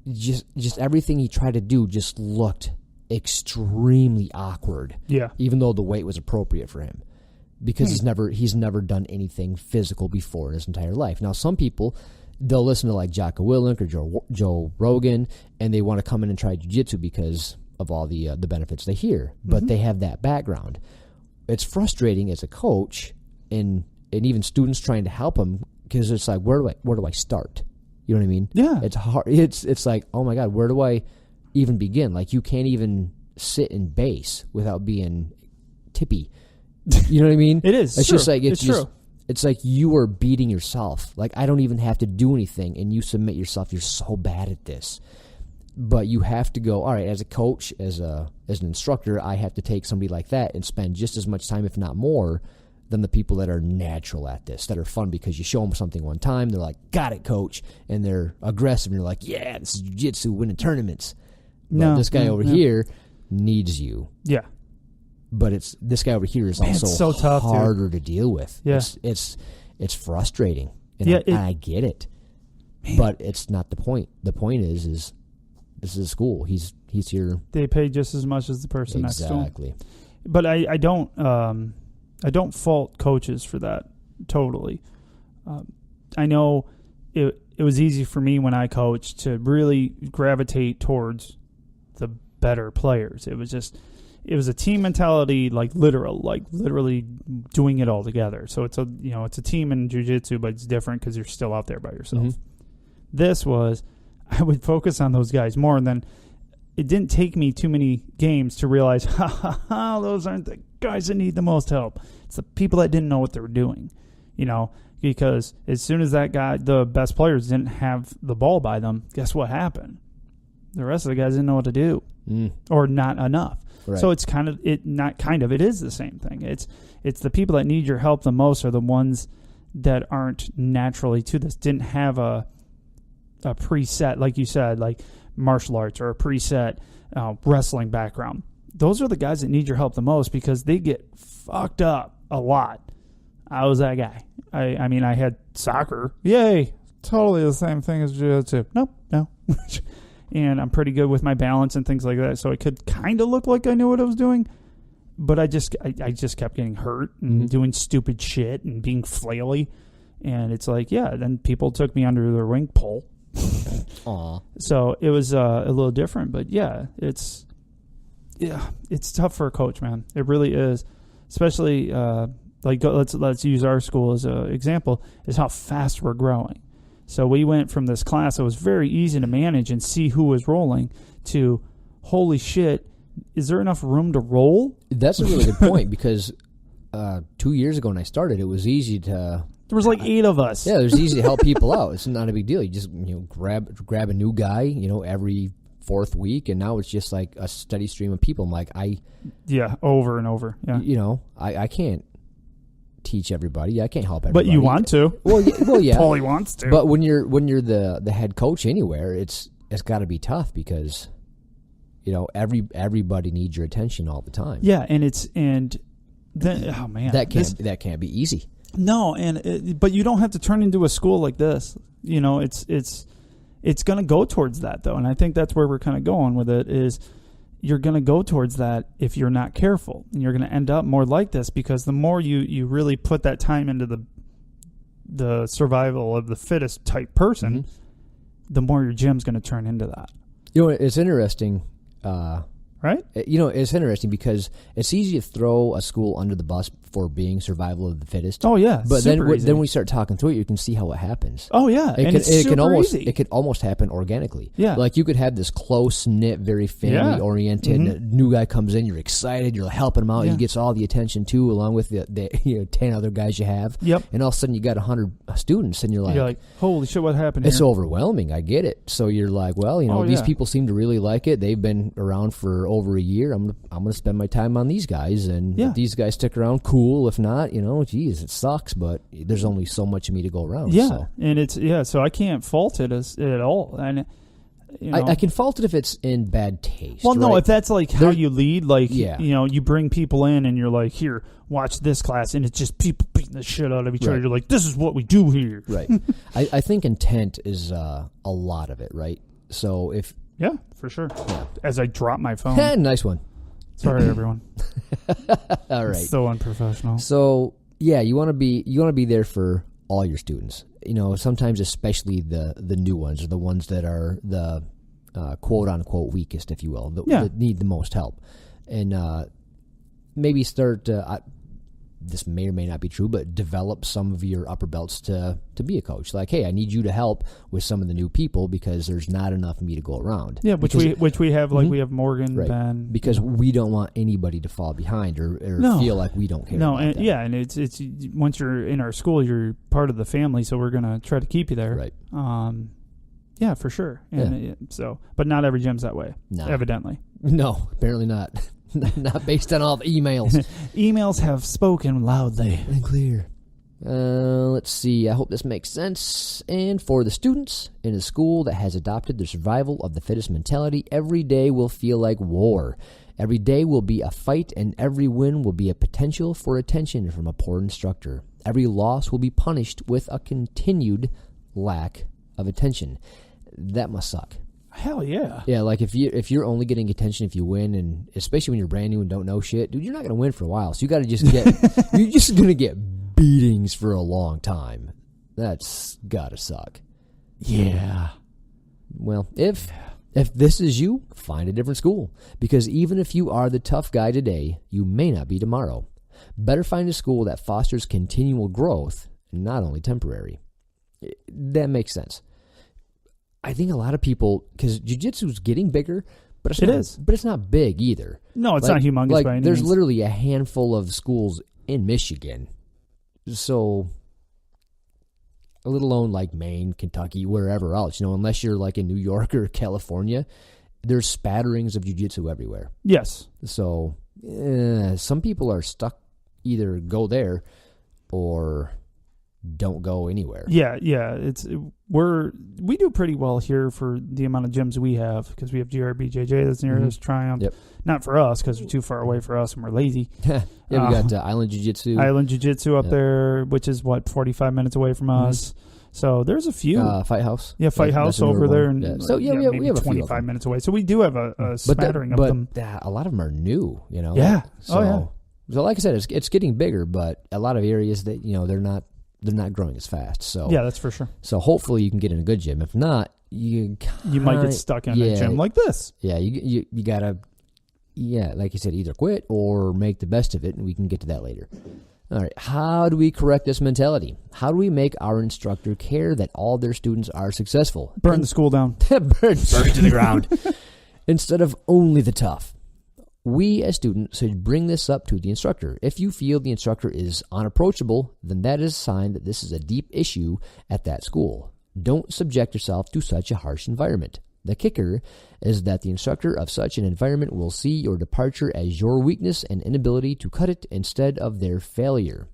Just everything he tried to do just looked extremely awkward. Yeah. Even though the weight was appropriate for him. Because he's never done anything physical before in his entire life. Now some people, they'll listen to like Jocko Willink or Joe Rogan, and they want to come in and try jiu-jitsu because of all the benefits they hear. But they have that background. It's frustrating as a coach and even students trying to help them because it's like, where do I start? You know what I mean? Yeah. It's hard. It's like, oh my God, where do I even begin? Like you can't even sit in base without being tippy. You know what I mean? It is. It's true. just like it's true. It's like you are beating yourself. Like I don't even have to do anything, and you submit yourself. You're so bad at this, but you have to go. All right, as a coach, as an instructor, I have to take somebody like that and spend just as much time, if not more, than the people that are natural at this, that are fun because you show them something one time, they're like, "Got it, coach," and they're aggressive, and you're like, "Yeah, this is jiu-jitsu, winning tournaments." But this guy over here needs you. Yeah. But this guy over here is also so tough, harder to deal with. Yeah. It's frustrating. And I get it. Man. But it's not the point. The point is this is a school. He's here. They pay just as much as the person next to him. Exactly. But I don't fault coaches for that totally. I know it was easy for me when I coached to really gravitate towards the better players. It was a team mentality, literally doing it all together. So it's a team in jiu-jitsu, but it's different because you're still out there by yourself. Mm-hmm. This was, I would focus on those guys more, and then it didn't take me too many games to realize, those aren't the guys that need the most help. It's the people that didn't know what they were doing, because as soon as that guy, the best players didn't have the ball by them, guess what happened? The rest of the guys didn't know what to do or not enough. Right. So it's it is the same thing. It's the people that need your help the most are the ones that aren't naturally to this, didn't have a preset, like you said, like martial arts or a preset wrestling background. Those are the guys that need your help the most because they get fucked up a lot. I was that guy. I mean, I had soccer. Yay. Totally the same thing as jiu-jitsu. No. And I'm pretty good with my balance and things like that. So it could kind of look like I knew what I was doing. But I just kept getting hurt and doing stupid shit and being flaily. And it's like, yeah, then people took me under their wing pole. Aw. So it was a little different. But yeah, it's tough for a coach, man. It really is. Especially, let's use our school as an example, is how fast we're growing. So we went from this class that was very easy to manage and see who was rolling to, holy shit, is there enough room to roll? That's a really good point because 2 years ago when I started, it was easy to... There was like 8 of us. Yeah, it was easy to help people out. It's not a big deal. You just grab a new guy, every 4th week, and now it's just like a steady stream of people. I'm like, over and over. Yeah. I can't teach everybody. I can't help everybody. But you want to. Well, yeah. Paulie wants to. But when you're the head coach anywhere, it's got to be tough because everybody needs your attention all the time. Yeah, and then oh man, that can't be easy. No, but you don't have to turn into a school like this. It's going to go towards that though, and I think that's where we're kind of going with it is. You're going to go towards that if you're not careful. And you're going to end up more like this because the more you really put that time into the survival of the fittest type person, the more your gym's going to turn into that. It's interesting. Right? It's interesting because it's easy to throw a school under the bus for being survival of the fittest. Oh, yeah. But then when we start talking through it, you can see how it happens. Oh, yeah. It can almost happen organically. Yeah. Like you could have this close-knit, very family-oriented, new guy comes in, you're excited, you're helping him out, he gets all the attention too, along with the 10 other guys you have. Yep. And all of a sudden you got 100 students and you're like, holy shit, what happened It's here? overwhelming. I get it. So you're like, well, these people seem to really like it. They've been around for over a year. I'm gonna spend my time on these guys, and if these guys stick around, cool. If not, geez, it sucks, but there's only so much of me to go around. Yeah, so. And so I can't fault it at all. And I can fault it if it's in bad taste. Well, no, right? if that's like how you lead, like you bring people in and you're like, here, watch this class, and it's just people beating the shit out of each other. You're like, this is what we do here. Right. I think intent is a lot of it, right? So if yeah, for sure. Yeah. As I drop my phone. Nice one. Sorry, everyone. All right. It's so unprofessional. So yeah, you want to be there for all your students. Sometimes especially the new ones or the ones that are the quote unquote weakest, if you will, that need the most help, and maybe start. This may or may not be true, but develop some of your upper belts to be a coach. Like, hey, I need you to help with some of the new people because there's not enough of me to go around. Yeah, which we have, like we have Morgan, right. Ben. Because we don't want anybody to fall behind or feel like we don't care. No, about them. And it's once you're in our school, you're part of the family, so we're gonna try to keep you there. Right. Yeah, for sure. And but not every gym's that way. No. Evidently. No, apparently not. Not based on all the emails. Emails have spoken loudly and clear. Let's see. I hope this makes sense. And for the students in a school that has adopted the survival of the fittest mentality, every day will feel like war. Every day will be a fight, and every win will be a potential for attention from a poor instructor. Every loss will be punished with a continued lack of attention. That must suck. Hell yeah. Yeah, like if you're only getting attention if you win, and especially when you're brand new and don't know shit, dude, you're not gonna win for a while. So you gotta just get you're just gonna get beatings for a long time. That's gotta suck. Yeah. Well, if this is you, find a different school. Because even if you are the tough guy today, you may not be tomorrow. Better find a school that fosters continual growth, not only temporary. That makes sense. I think a lot of people, because jiu-jitsu is getting bigger, but it's not big either. No, it's not humongous by any There's means. literally a handful of schools in Michigan. So, let alone like Maine, Kentucky, wherever else, unless you're like in New York or California, there's spatterings of jiu-jitsu everywhere. Yes. So some people are stuck, either go there or don't go anywhere. Yeah. We do pretty well here for the amount of gyms we have, because we have GRBJJ that's near us, Triumph. Yep. Not for us, because we're too far away for us and we're lazy. We got Island Jiu-Jitsu. Island Jiu-Jitsu up there, which is 45 minutes away from us. So there's a few. Fight House. Yeah, Fight House over there. And, yeah. So we have 25 minutes away. So we do have a smattering of them. But a lot of them are new, Yeah. So like I said, it's getting bigger, but a lot of areas that, they're not growing as fast. So yeah, that's for sure. So hopefully you can get in a good gym. If not, you might get stuck in a gym like this. Yeah, you gotta, like you said, either quit or make the best of it, and we can get to that later. All right, how do we correct this mentality? How do we make our instructor care that all their students are successful? Burn the school down. Burn it to the ground. Instead of only the tough. We as students should bring this up to the instructor. If you feel the instructor is unapproachable, then that is a sign that this is a deep issue at that school. Don't subject yourself to such a harsh environment. The kicker is that the instructor of such an environment will see your departure as your weakness and inability to cut it instead of their failure.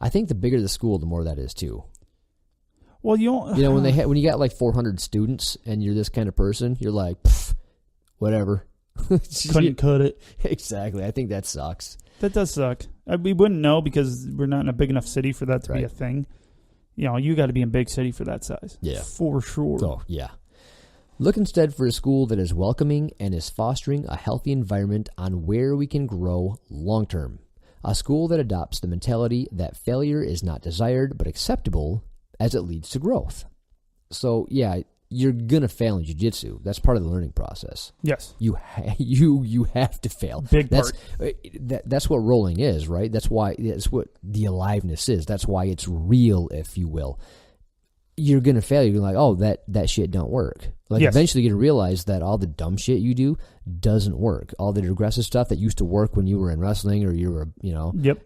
I think the bigger the school, the more that is too. Well, when you got like 400 students and you're this kind of person, you're like, whatever. Couldn't cut it. Exactly. I think that sucks. That does suck. We wouldn't know, because we're not in a big enough city for that to be a thing. You got to be in a big city for that size. Yeah. For sure. Oh, yeah. Look instead for a school that is welcoming and is fostering a healthy environment on where we can grow long term. A school that adopts the mentality that failure is not desired but acceptable as it leads to growth. So, yeah, you're going to fail in jiu-jitsu. That's part of the learning process. Yes. You have to fail. Big part. That's what rolling is, right? That's what the aliveness is. That's why it's real, if you will. You're going to fail. You're like, oh, that shit don't work. Like, eventually you're going to realize that all the dumb shit you do doesn't work. All the aggressive stuff that used to work when you were in wrestling or you were,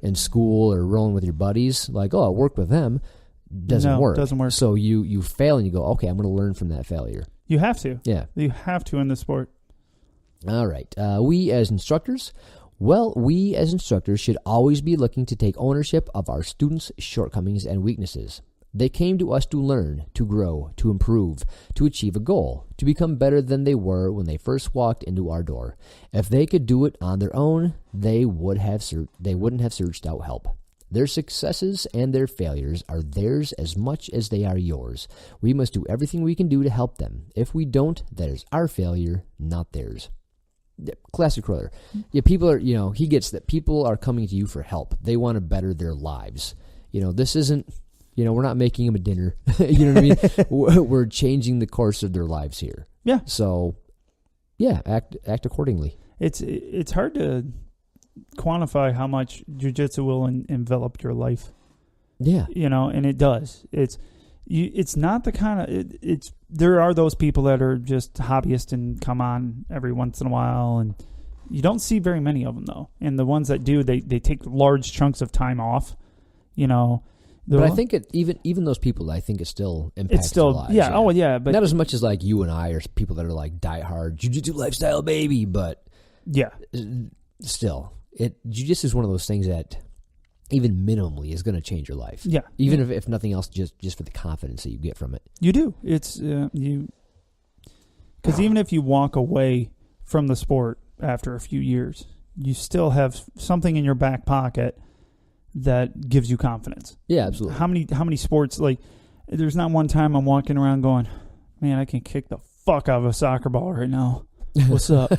in school or rolling with your buddies, like, oh, I worked with them. Doesn't work. So you fail and you go, okay, I'm going to learn from that failure. You have to. Yeah. You have to in the sport. All right. We as instructors should always be looking to take ownership of our students' shortcomings and weaknesses. They came to us to learn, to grow, to improve, to achieve a goal, to become better than they were when they first walked into our door. If they could do it on their own, they wouldn't have searched out help. Their successes and their failures are theirs as much as they are yours. We must do everything we can do to help them. If we don't, that is our failure, not theirs. Classic Crowder. Yeah, people are, he gets that people are coming to you for help. They want to better their lives. This isn't, we're not making them a dinner. You know what I mean? We're changing the course of their lives here. Yeah. So, yeah, act accordingly. It's hard to quantify how much jiu-jitsu will envelop your life. Yeah. And it does. It's not the kind of there are those people that are just hobbyists and come on every once in a while, and you don't see very many of them though. And the ones that do, they take large chunks of time off. But I think even those people, I think it still impacts their lives. Yeah. Oh yeah, but not as much as like you and I, or people that are like diehard jiu-jitsu lifestyle baby, but yeah, still. Jiu-jitsu is one of those things that even minimally is going to change your life. Yeah. Even if nothing else, just for the confidence that you get from it. You do. It's because even if you walk away from the sport after a few years, you still have something in your back pocket that gives you confidence. Yeah, absolutely. How many sports, like, there's not one time I'm walking around going, man, I can kick the fuck out of a soccer ball right now. What's up?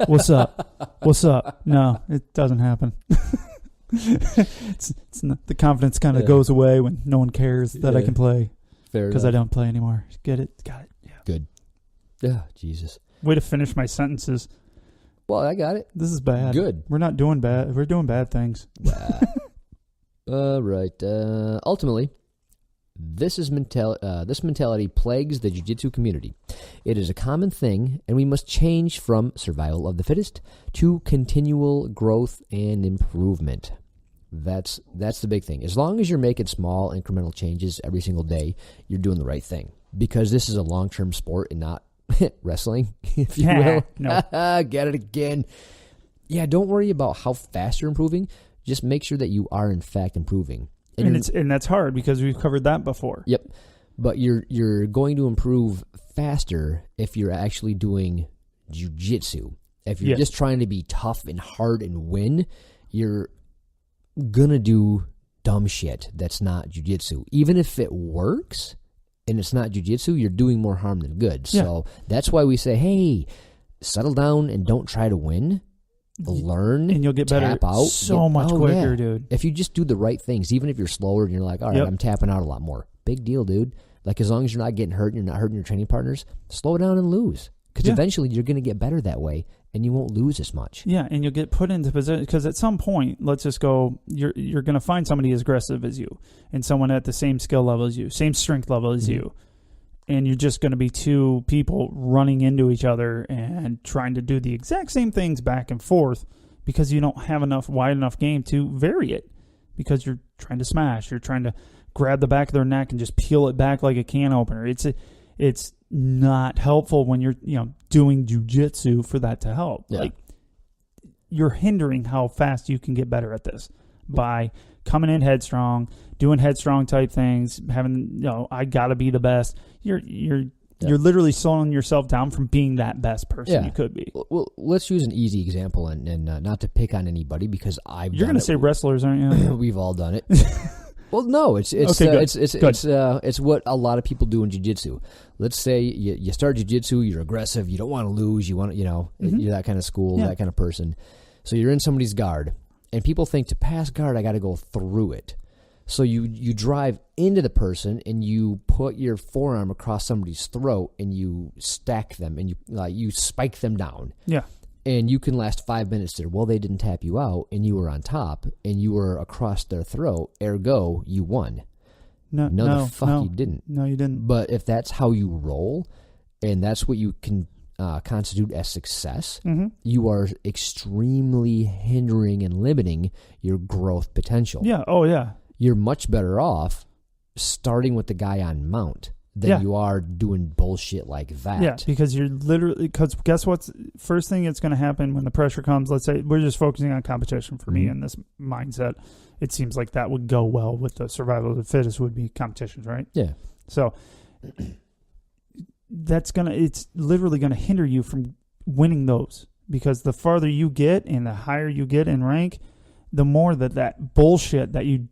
What's up? What's up? No, it doesn't happen. It's not, the confidence kind of goes away when no one cares that I can play. Fair enough. Because I don't play anymore. Get it? Got it. Yeah. Good. Yeah, Jesus. Way to finish my sentences. Well, I got it. This is bad. Good. We're not doing bad. We're doing bad things. All right. Ultimately, this mentality plagues the jiu-jitsu community. It is a common thing, and we must change from survival of the fittest to continual growth and improvement. That's the big thing. As long as you're making small incremental changes every single day, you're doing the right thing. Because this is a long-term sport and not wrestling, if you will. No. Get it again. Yeah, don't worry about how fast you're improving. Just make sure that you are, in fact, improving. And that's hard because we've covered that before. Yep. But you're going to improve faster if you're actually doing jiu-jitsu. If you're just trying to be tough and hard and win, you're going to do dumb shit that's not jiu-jitsu. Even if it works and it's not jiu-jitsu, you're doing more harm than good. So that's why we say, hey, settle down and don't try to win. Learn, and you'll get better tap out, much quicker, dude. If you just do the right things, even if you're slower and you're like, all right, I'm tapping out a lot more. Big deal, dude. Like, as long as you're not getting hurt and you're not hurting your training partners, slow down and lose. Because eventually you're going to get better that way, and you won't lose as much. Yeah, and you'll get put into position. Because at some point, let's just go, you're going to find somebody as aggressive as you, and someone at the same skill level as you, same strength level as you. And you're just going to be two people running into each other and trying to do the exact same things back and forth because you don't have enough wide enough game to vary it. Because you're trying to smash, you're trying to grab the back of their neck and just peel it back like a can opener. It's not helpful when you're doing jiu-jitsu for that to help. Yeah. Like, you're hindering how fast you can get better at this by coming in headstrong, doing headstrong type things, having I gotta be the best. You're literally slowing yourself down from being that best person you could be. Well, let's use an easy example and not to pick on anybody because You're going to say wrestlers, aren't you? We've all done it. Well, no, it's what a lot of people do in jiu-jitsu. Let's say you start jiu-jitsu, you're aggressive, you don't want to lose, you want to, you're that kind of school, that kind of person. So you're in somebody's guard, and people think to pass guard, I got to go through it. So you drive into the person and you put your forearm across somebody's throat and you stack them and you spike them down. Yeah. And you can last 5 minutes there. Well, they didn't tap you out and you were on top and you were across their throat. Ergo, you won. No, you didn't. No, you didn't. But if that's how you roll and that's what you can constitute as success, you are extremely hindering and limiting your growth potential. Yeah. Oh, yeah. You're much better off starting with the guy on mount than you are doing bullshit like that. Yeah, because because guess what's first thing that's going to happen when the pressure comes? Let's say we're just focusing on competition for me in this mindset. It seems like that would go well with the survival of the fittest would be competitions, right? Yeah. So it's literally going to hinder you from winning those because the farther you get and the higher you get in rank, the more that bullshit that you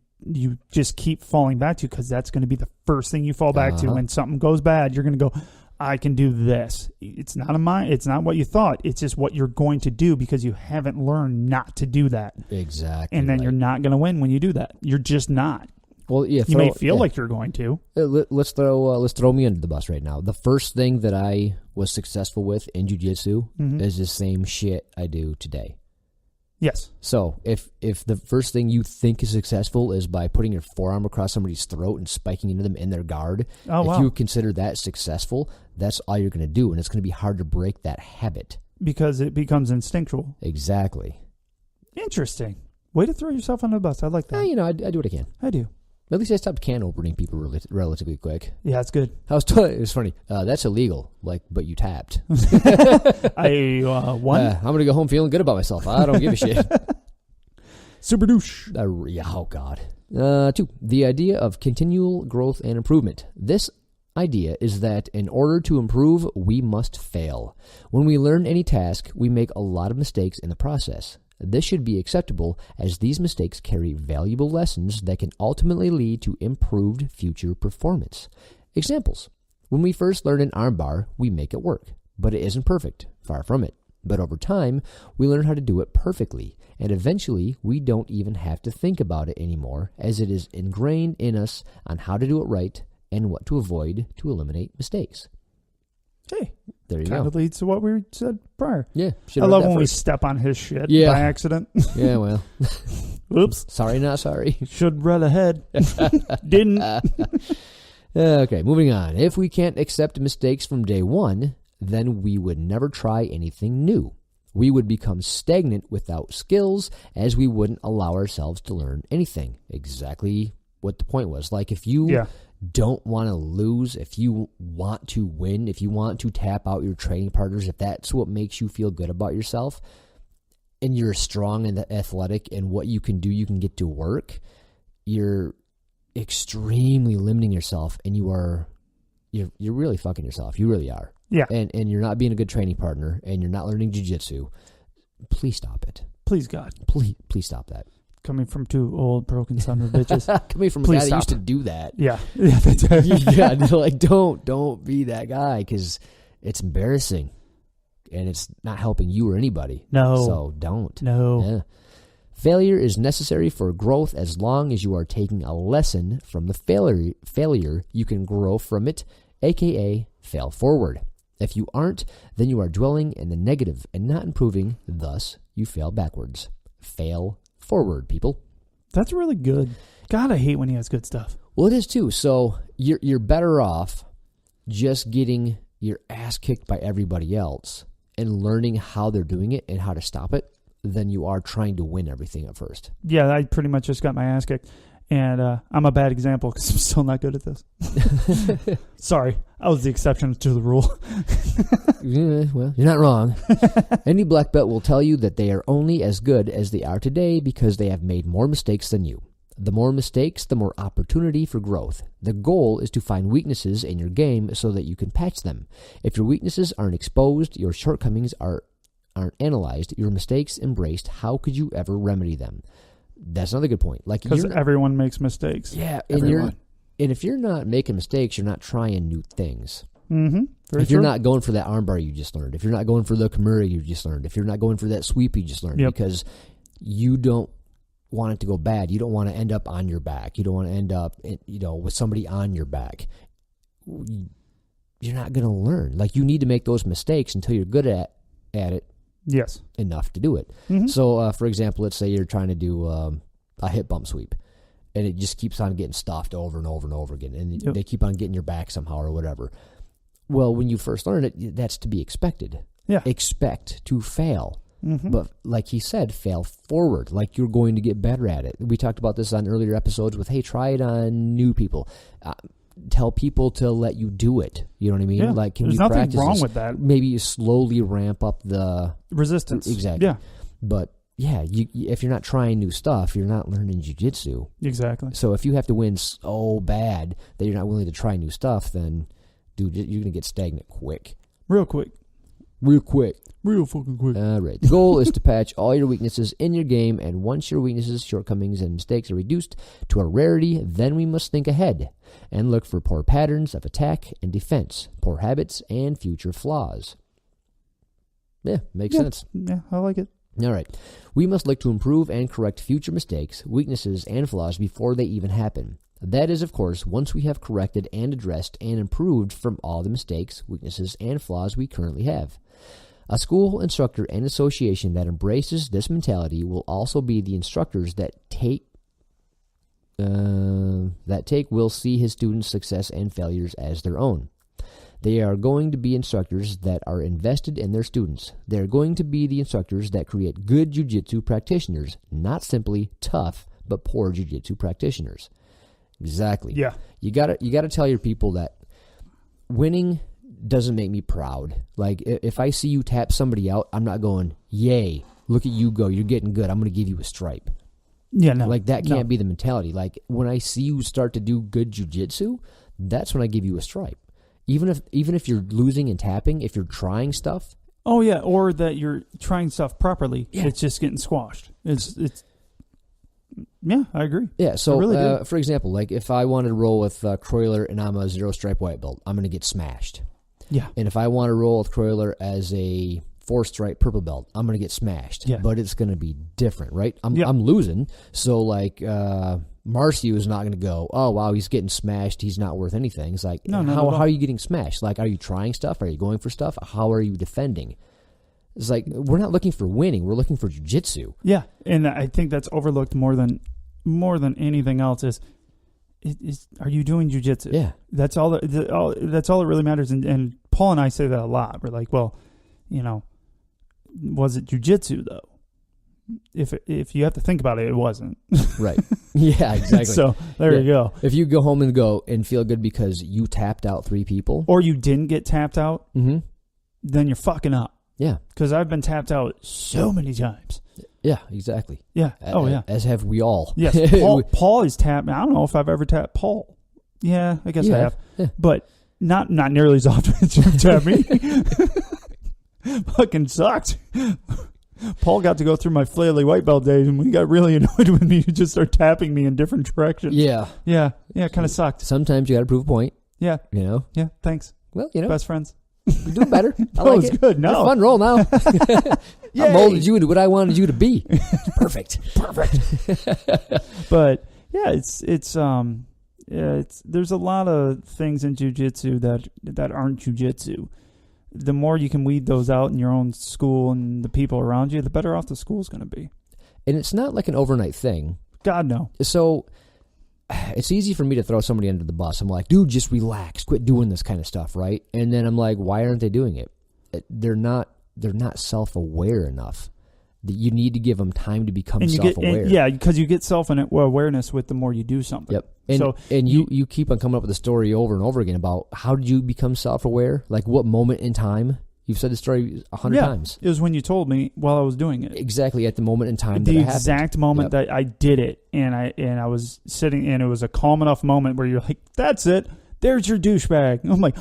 just keep falling back to because that's going to be the first thing you fall back to when something goes bad. You're going to go, I can do this. It's not what you thought. It's just what you're going to do because you haven't learned not to do that. Exactly. And then you're not going to win when you do that. You're just not. Well, yeah, you may feel like you're going to. Let's throw me under the bus right now. The first thing that I was successful with in jiu-jitsu is the same shit I do today. Yes. So if the first thing you think is successful is by putting your forearm across somebody's throat and spiking into them in their guard, if you consider that successful, that's all you're going to do, and it's going to be hard to break that habit. Because it becomes instinctual. Exactly. Interesting. Way to throw yourself under the bus. I like that. I do what I can. I do. At least I stopped can opening people relatively quick. Yeah, it's good. It was funny. That's illegal. But you tapped. I won. I'm gonna go home feeling good about myself. I don't give a shit. Super douche. Oh God. 2. The idea of continual growth and improvement. This idea is that in order to improve, we must fail. When we learn any task, we make a lot of mistakes in the process. This should be acceptable as these mistakes carry valuable lessons that can ultimately lead to improved future performance. Examples. When we first learn an armbar, we make it work, but it isn't perfect, far from it. But over time, we learn how to do it perfectly, and eventually we don't even have to think about it anymore as it is ingrained in us on how to do it right and what to avoid to eliminate mistakes. Hey, there you go. Kind of leads to what we said prior. Yeah. I love when we step on his shit by accident. Yeah, well. Oops. Sorry, not sorry. Should read ahead. Didn't. Okay, moving on. If we can't accept mistakes from day one, then we would never try anything new. We would become stagnant without skills as we wouldn't allow ourselves to learn anything. Exactly what the point was. Like if you don't want to lose, if you want to win, if you want to tap out your training partners, if that's what makes you feel good about yourself, and you're strong and athletic and what you can do, you can get to work, you're extremely limiting yourself, and you're really fucking yourself. You really are. Yeah. And you're not being a good training partner, and you're not learning jiu-jitsu. Please stop it. Please, God. Please stop that. Coming from two old, broken son of bitches. Coming from a guy that used to do that. Yeah. Yeah, like, don't be that guy, because it's embarrassing, and it's not helping you or anybody. No. So don't. No. Yeah. Failure is necessary for growth. As long as you are taking a lesson from the failure, you can grow from it, aka fail forward. If you aren't, then you are dwelling in the negative and not improving. Thus, you fail backwards. Fail forward, people. That's really good. God, I hate when he has good stuff. Well, it is too. So you're better off just getting your ass kicked by everybody else and learning how they're doing it and how to stop it than you are trying to win everything at first. Yeah, I pretty much just got my ass kicked. And I'm a bad example because I'm still not good at this. Sorry, I was the exception to the rule. Yeah, well, you're not wrong. Any black belt will tell you that they are only as good as they are today because they have made more mistakes than you. The more mistakes, the more opportunity for growth. The goal is to find weaknesses in your game so that you can patch them. If your weaknesses aren't exposed, your shortcomings aren't analyzed, your mistakes embraced, how could you ever remedy them? That's another good point. Like, because everyone makes mistakes. Yeah, and if you're not making mistakes, you're not trying new things. Mm-hmm. If you're not going for that armbar you just learned, if you're not going for the Kimura you just learned, if you're not going for that sweep you just learned, because you don't want it to go bad, you don't want to end up on your back, you don't want to end up, with somebody on your back. You're not going to learn. Like, you need to make those mistakes until you're good at it. Yes. Enough to do it. Mm-hmm. So, for example, let's say you're trying to do a hip bump sweep, and it just keeps on getting stuffed over and over and over again, and they keep on getting your back somehow or whatever. Well, when you first learn it, that's to be expected. Yeah. Expect to fail. Mm-hmm. But like he said, fail forward, like you're going to get better at it. We talked about this on earlier episodes with, hey, try it on new people. Tell people to let you do it. You know what I mean? Yeah. Like, there's nothing wrong with that. Maybe you slowly ramp up the resistance. Exactly. Yeah. But yeah, if you're not trying new stuff, you're not learning jiu-jitsu. Exactly. So if you have to win so bad that you're not willing to try new stuff, then, dude, you're going to get stagnant quick. Real quick. Real quick. Real fucking quick. All right. The goal is to patch all your weaknesses in your game, and once your weaknesses, shortcomings, and mistakes are reduced to a rarity, then we must think ahead and look for poor patterns of attack and defense, poor habits, and future flaws. Yeah, makes sense. Yeah, I like it. All right. We must look to improve and correct future mistakes, weaknesses, and flaws before they even happen. That is, of course, once we have corrected and addressed and improved from all the mistakes, weaknesses, and flaws we currently have. A school, instructor, and association that embraces this mentality will also be the instructors that will see his students' success and failures as their own. They are going to be instructors that are invested in their students. They are going to be the instructors that create good jiu-jitsu practitioners, not simply tough but poor jiu-jitsu practitioners. Exactly. Yeah. You gotta tell your people that winning doesn't make me proud. Like, if I see you tap somebody out, I'm not going, yay, look at you go, you're getting good, I'm going to give you a stripe. Yeah, no. Like, that can't be the mentality. Like, when I see you start to do good jiu-jitsu, that's when I give you a stripe. Even if you're losing and tapping, if you're trying stuff. Oh, yeah, or that you're trying stuff properly, yeah. It's just getting squashed. It's yeah, I agree. Yeah, so, really for example, like, if I wanted to roll with Croyler and I'm a 0-stripe white belt, I'm going to get smashed. Yeah. And if I want to roll with Croyler as a 4-stripe purple belt, I'm going to get smashed. Yeah. But it's going to be different, right? I'm losing. So, like, Marcio is not going to go, oh, wow, he's getting smashed. He's not worth anything. It's like, how are you getting smashed? Like, are you trying stuff? Are you going for stuff? How are you defending? It's like, we're not looking for winning. We're looking for jiu-jitsu. Yeah, and I think that's overlooked more than anything else is are you doing jiu-jitsu? Yeah. That's all that really matters. And Paul and I say that a lot. We're like, well, was it jiu-jitsu though? if you have to think about it, it wasn't. Right. Yeah, exactly. So there you go. If you go home and feel good because you tapped out 3 people. Or you didn't get tapped out, mm-hmm. then you're fucking up. Yeah. Because I've been tapped out so many times. Yeah, exactly. Yeah. Yeah. As have we all. Yes. Paul is tapped. I don't know if I've ever tapped Paul. Yeah, I guess I have. Yeah. But not nearly as often as you've tapped me. Fucking sucked. Paul got to go through my flaily white belt days, and we got really annoyed with me. He just started tapping me in different directions. Yeah. Yeah. Yeah, it kind of sucked. Sometimes you got to prove a point. Yeah. You know? Yeah, thanks. Well, you know. Best friends. You're doing better. I like it. Good. No. It's a fun role now. I molded you into what I wanted you to be. Perfect. But yeah, it's there's a lot of things in jiu-jitsu that aren't jiu-jitsu. The more you can weed those out in your own school and the people around you, the better off the school's going to be. And it's not like an overnight thing. God, no. So it's easy for me to throw somebody under the bus. I'm like, dude, just relax. Quit doing this kind of stuff, right? And then I'm like, why aren't they doing it? They're not self-aware enough. You need to give them time to become self-aware. Yeah, because you get self-awareness with the more you do something. Yep. And you keep on coming up with a story over and over again about how did you become self-aware? Like what moment in time? You've said the story 100 times. It was when you told me while I was doing it. Exactly at the moment in time the that it happened. Exact moment that I did it, and I was sitting, and it was a calm enough moment where you're like, "That's it. There's your douchebag." I'm like,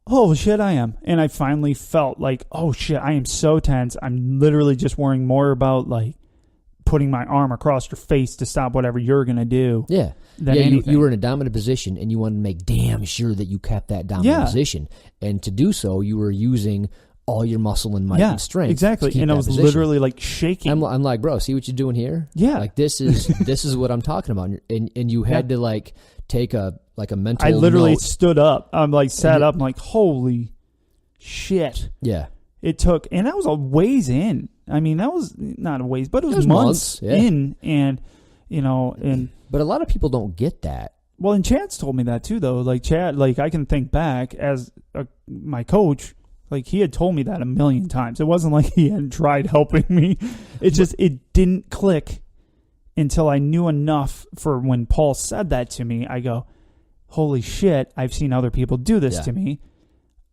"Oh shit, I am," and I finally felt like, "Oh shit, I am so tense. I'm literally just worrying more about like putting my arm across your face to stop whatever you're gonna do." Yeah. Than anything. You were in a dominant position, and you wanted to make damn sure that you kept that dominant position. And to do so, you were using all your muscle and might and strength. Exactly. And I was literally like shaking. I'm like, bro, see what you're doing here? Yeah. Like this is what I'm talking about. And you had to like take a mental. I literally note. stood up. I'm like sat up. I'm like, holy shit. Yeah. It took, and that was a ways in. I mean, that was not a ways, but it was months in, and But a lot of people don't get that. Well, and Chad's told me that too, though. Like Chad, like I can think back as my coach, like he had told me that a million times. It wasn't like he hadn't tried helping me. It didn't click until I knew enough for when Paul said that to me. I go, holy shit, I've seen other people do this to me.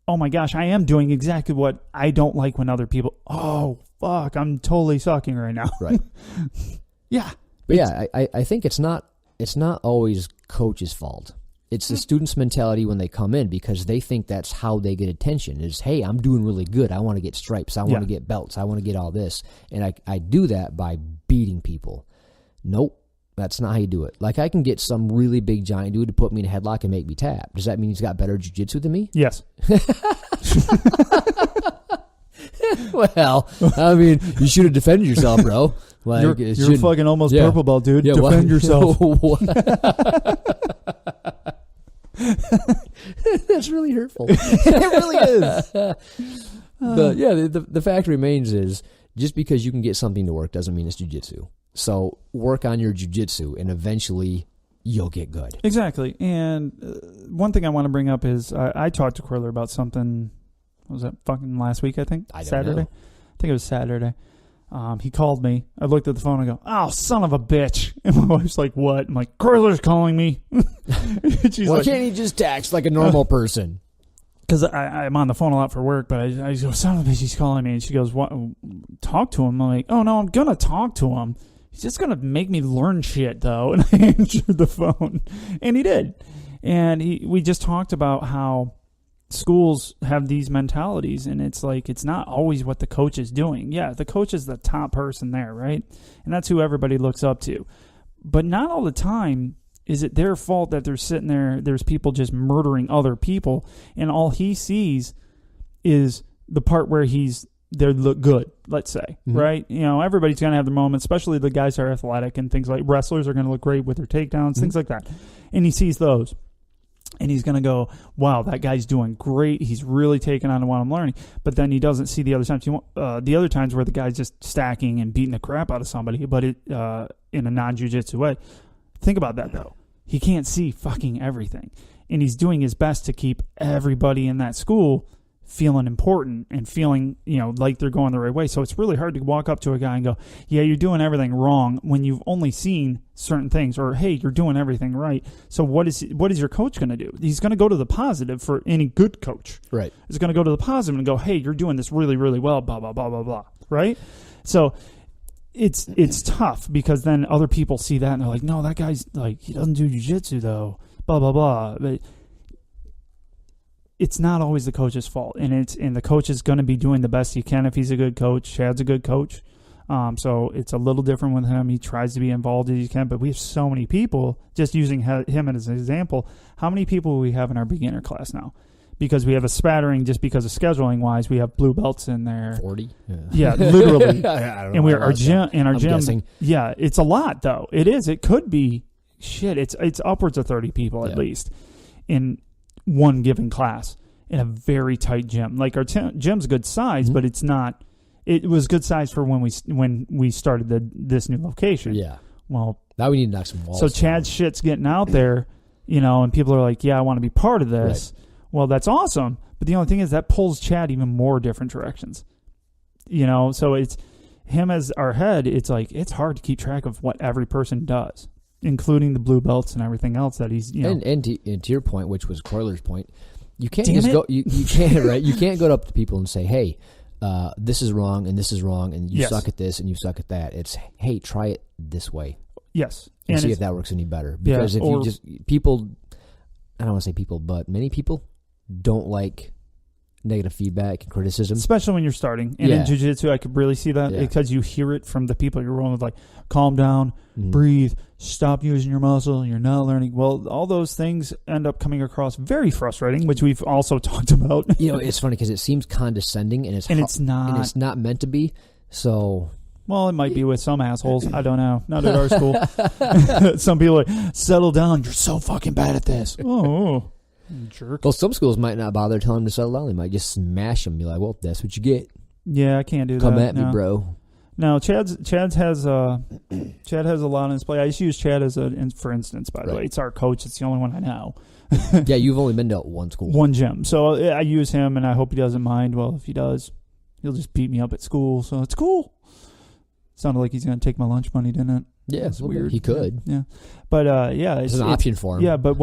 Oh my gosh, I am doing exactly what I don't like when other people. Oh fuck, I'm totally sucking right now. Right. Yeah. But yeah, I think it's not always coach's fault. It's the student's mentality when they come in, because they think that's how they get attention is, hey, I'm doing really good. I want to get stripes. I want to get belts. I want to get all this. And I do that by beating people. Nope. That's not how you do it. Like I can get some really big giant dude to put me in a headlock and make me tap. Does that mean he's got better jiu-jitsu than me? Yes. Well, I mean, you should have defended yourself, bro. Like you're fucking almost purple belt, dude. Yeah, defend yourself. That's really hurtful. It really is. But yeah, the fact remains is just because you can get something to work doesn't mean it's jiu-jitsu. So work on your jiu-jitsu, and eventually you'll get good. Exactly. And one thing I want to bring up is I talked to Quirler about something. What was that fucking last week? I think Saturday. I think it was Saturday. He called me. I looked at the phone and I go, "Oh, son of a bitch!" And my wife's like, "What?" I'm like, "Quirler's calling me." She's Why can't he just text like a normal person? Because I'm on the phone a lot for work, but I go, "Son of a bitch, he's calling me." And she goes, "What? Talk to him." I'm like, "Oh no, I'm gonna talk to him. He's just gonna make me learn shit, though." And I answered the phone, and he did. And we just talked about how schools have these mentalities, and it's like it's not always what the coach is doing. Yeah, the coach is the top person there, right? And that's who everybody looks up to. But not all the time is it their fault that they're sitting there, there's people just murdering other people, and all he sees is the part where they look good, let's say, right? You know, everybody's going to have their moments, especially the guys that are athletic and things like wrestlers are going to look great with their takedowns, things like that. And he sees those. And he's going to go, wow, that guy's doing great. He's really taking on what I'm learning. But then he doesn't see the other times. The other times where the guy's just stacking and beating the crap out of somebody, but in a non-jiu-jitsu way. Think about that, though. He can't see fucking everything. And he's doing his best to keep everybody in that school feeling important and feeling, like they're going the right way. So it's really hard to walk up to a guy and go, yeah, you're doing everything wrong when you've only seen certain things, or, hey, you're doing everything right. So what is your coach going to do? He's going to go to the positive for any good coach. Right. He's going to go to the positive and go, hey, you're doing this really, really well, blah, blah, blah, blah, blah. Right? So it's tough because then other people see that and they're like, no, that guy's like, he doesn't do jiu-jitsu though, blah, blah, blah. But it's not always the coach's fault, and the coach is going to be doing the best he can if he's a good coach. Chad's a good coach, so it's a little different with him. He tries to be involved as he can, but we have so many people, just using him as an example, how many people we have in our beginner class now? Because we have a spattering, just because of scheduling wise, we have blue belts in there. 40? Yeah, literally. I don't and know our gym, guessing. yeah, it's a lot though. It is. It could be, it's upwards of 30 people at least in one given class in a very tight gym. Like our gym's good size, but it's not. It was good size for when we started this new location. Yeah. Well, now we need to knock some walls. So Chad's shit's getting out there, and people are like, "Yeah, I want to be part of this." Right. Well, that's awesome, but the only thing is that pulls Chad even more different directions. So it's him as our head. It's like it's hard to keep track of what every person does, including the blue belts and everything else that he's, And to your point, which was Coiler's point, you can't go. You can't, right? You can't go up to people and say, "Hey, this is wrong and this is wrong, and you suck at this and you suck at that." It's, "Hey, try it this way." Yes, and see if that works any better. Because if you just people, I don't want to say people, but many people don't like negative feedback and criticism, especially when you're starting. And in jiu-jitsu, I could really see that because you hear it from the people you're rolling with, like, calm down, breathe, stop using your muscle, you're not learning. Well, all those things end up coming across very frustrating, which we've also talked about. It's funny because it seems condescending, and it's not meant to be. So, well, it might be with some assholes. I don't know. Not at our school. Some people are like, settle down. You're so fucking bad at this. Oh, jerk. Well, some schools might not bother telling them to settle down. They might just smash them and be like, "Well, that's what you get." Yeah, I can't do that. Come at me, bro. No, Chad has a lot on his plate. I just use Chad for instance, by the way. It's our coach. It's the only one I know. Yeah, you've only been to one school. One gym. So I use him, and I hope he doesn't mind. Well, if he does, he'll just beat me up at school, so it's cool. Sounded like he's going to take my lunch money, didn't it? Yeah, it's weird. He could. Yeah. But, it's an option for him. Yeah, but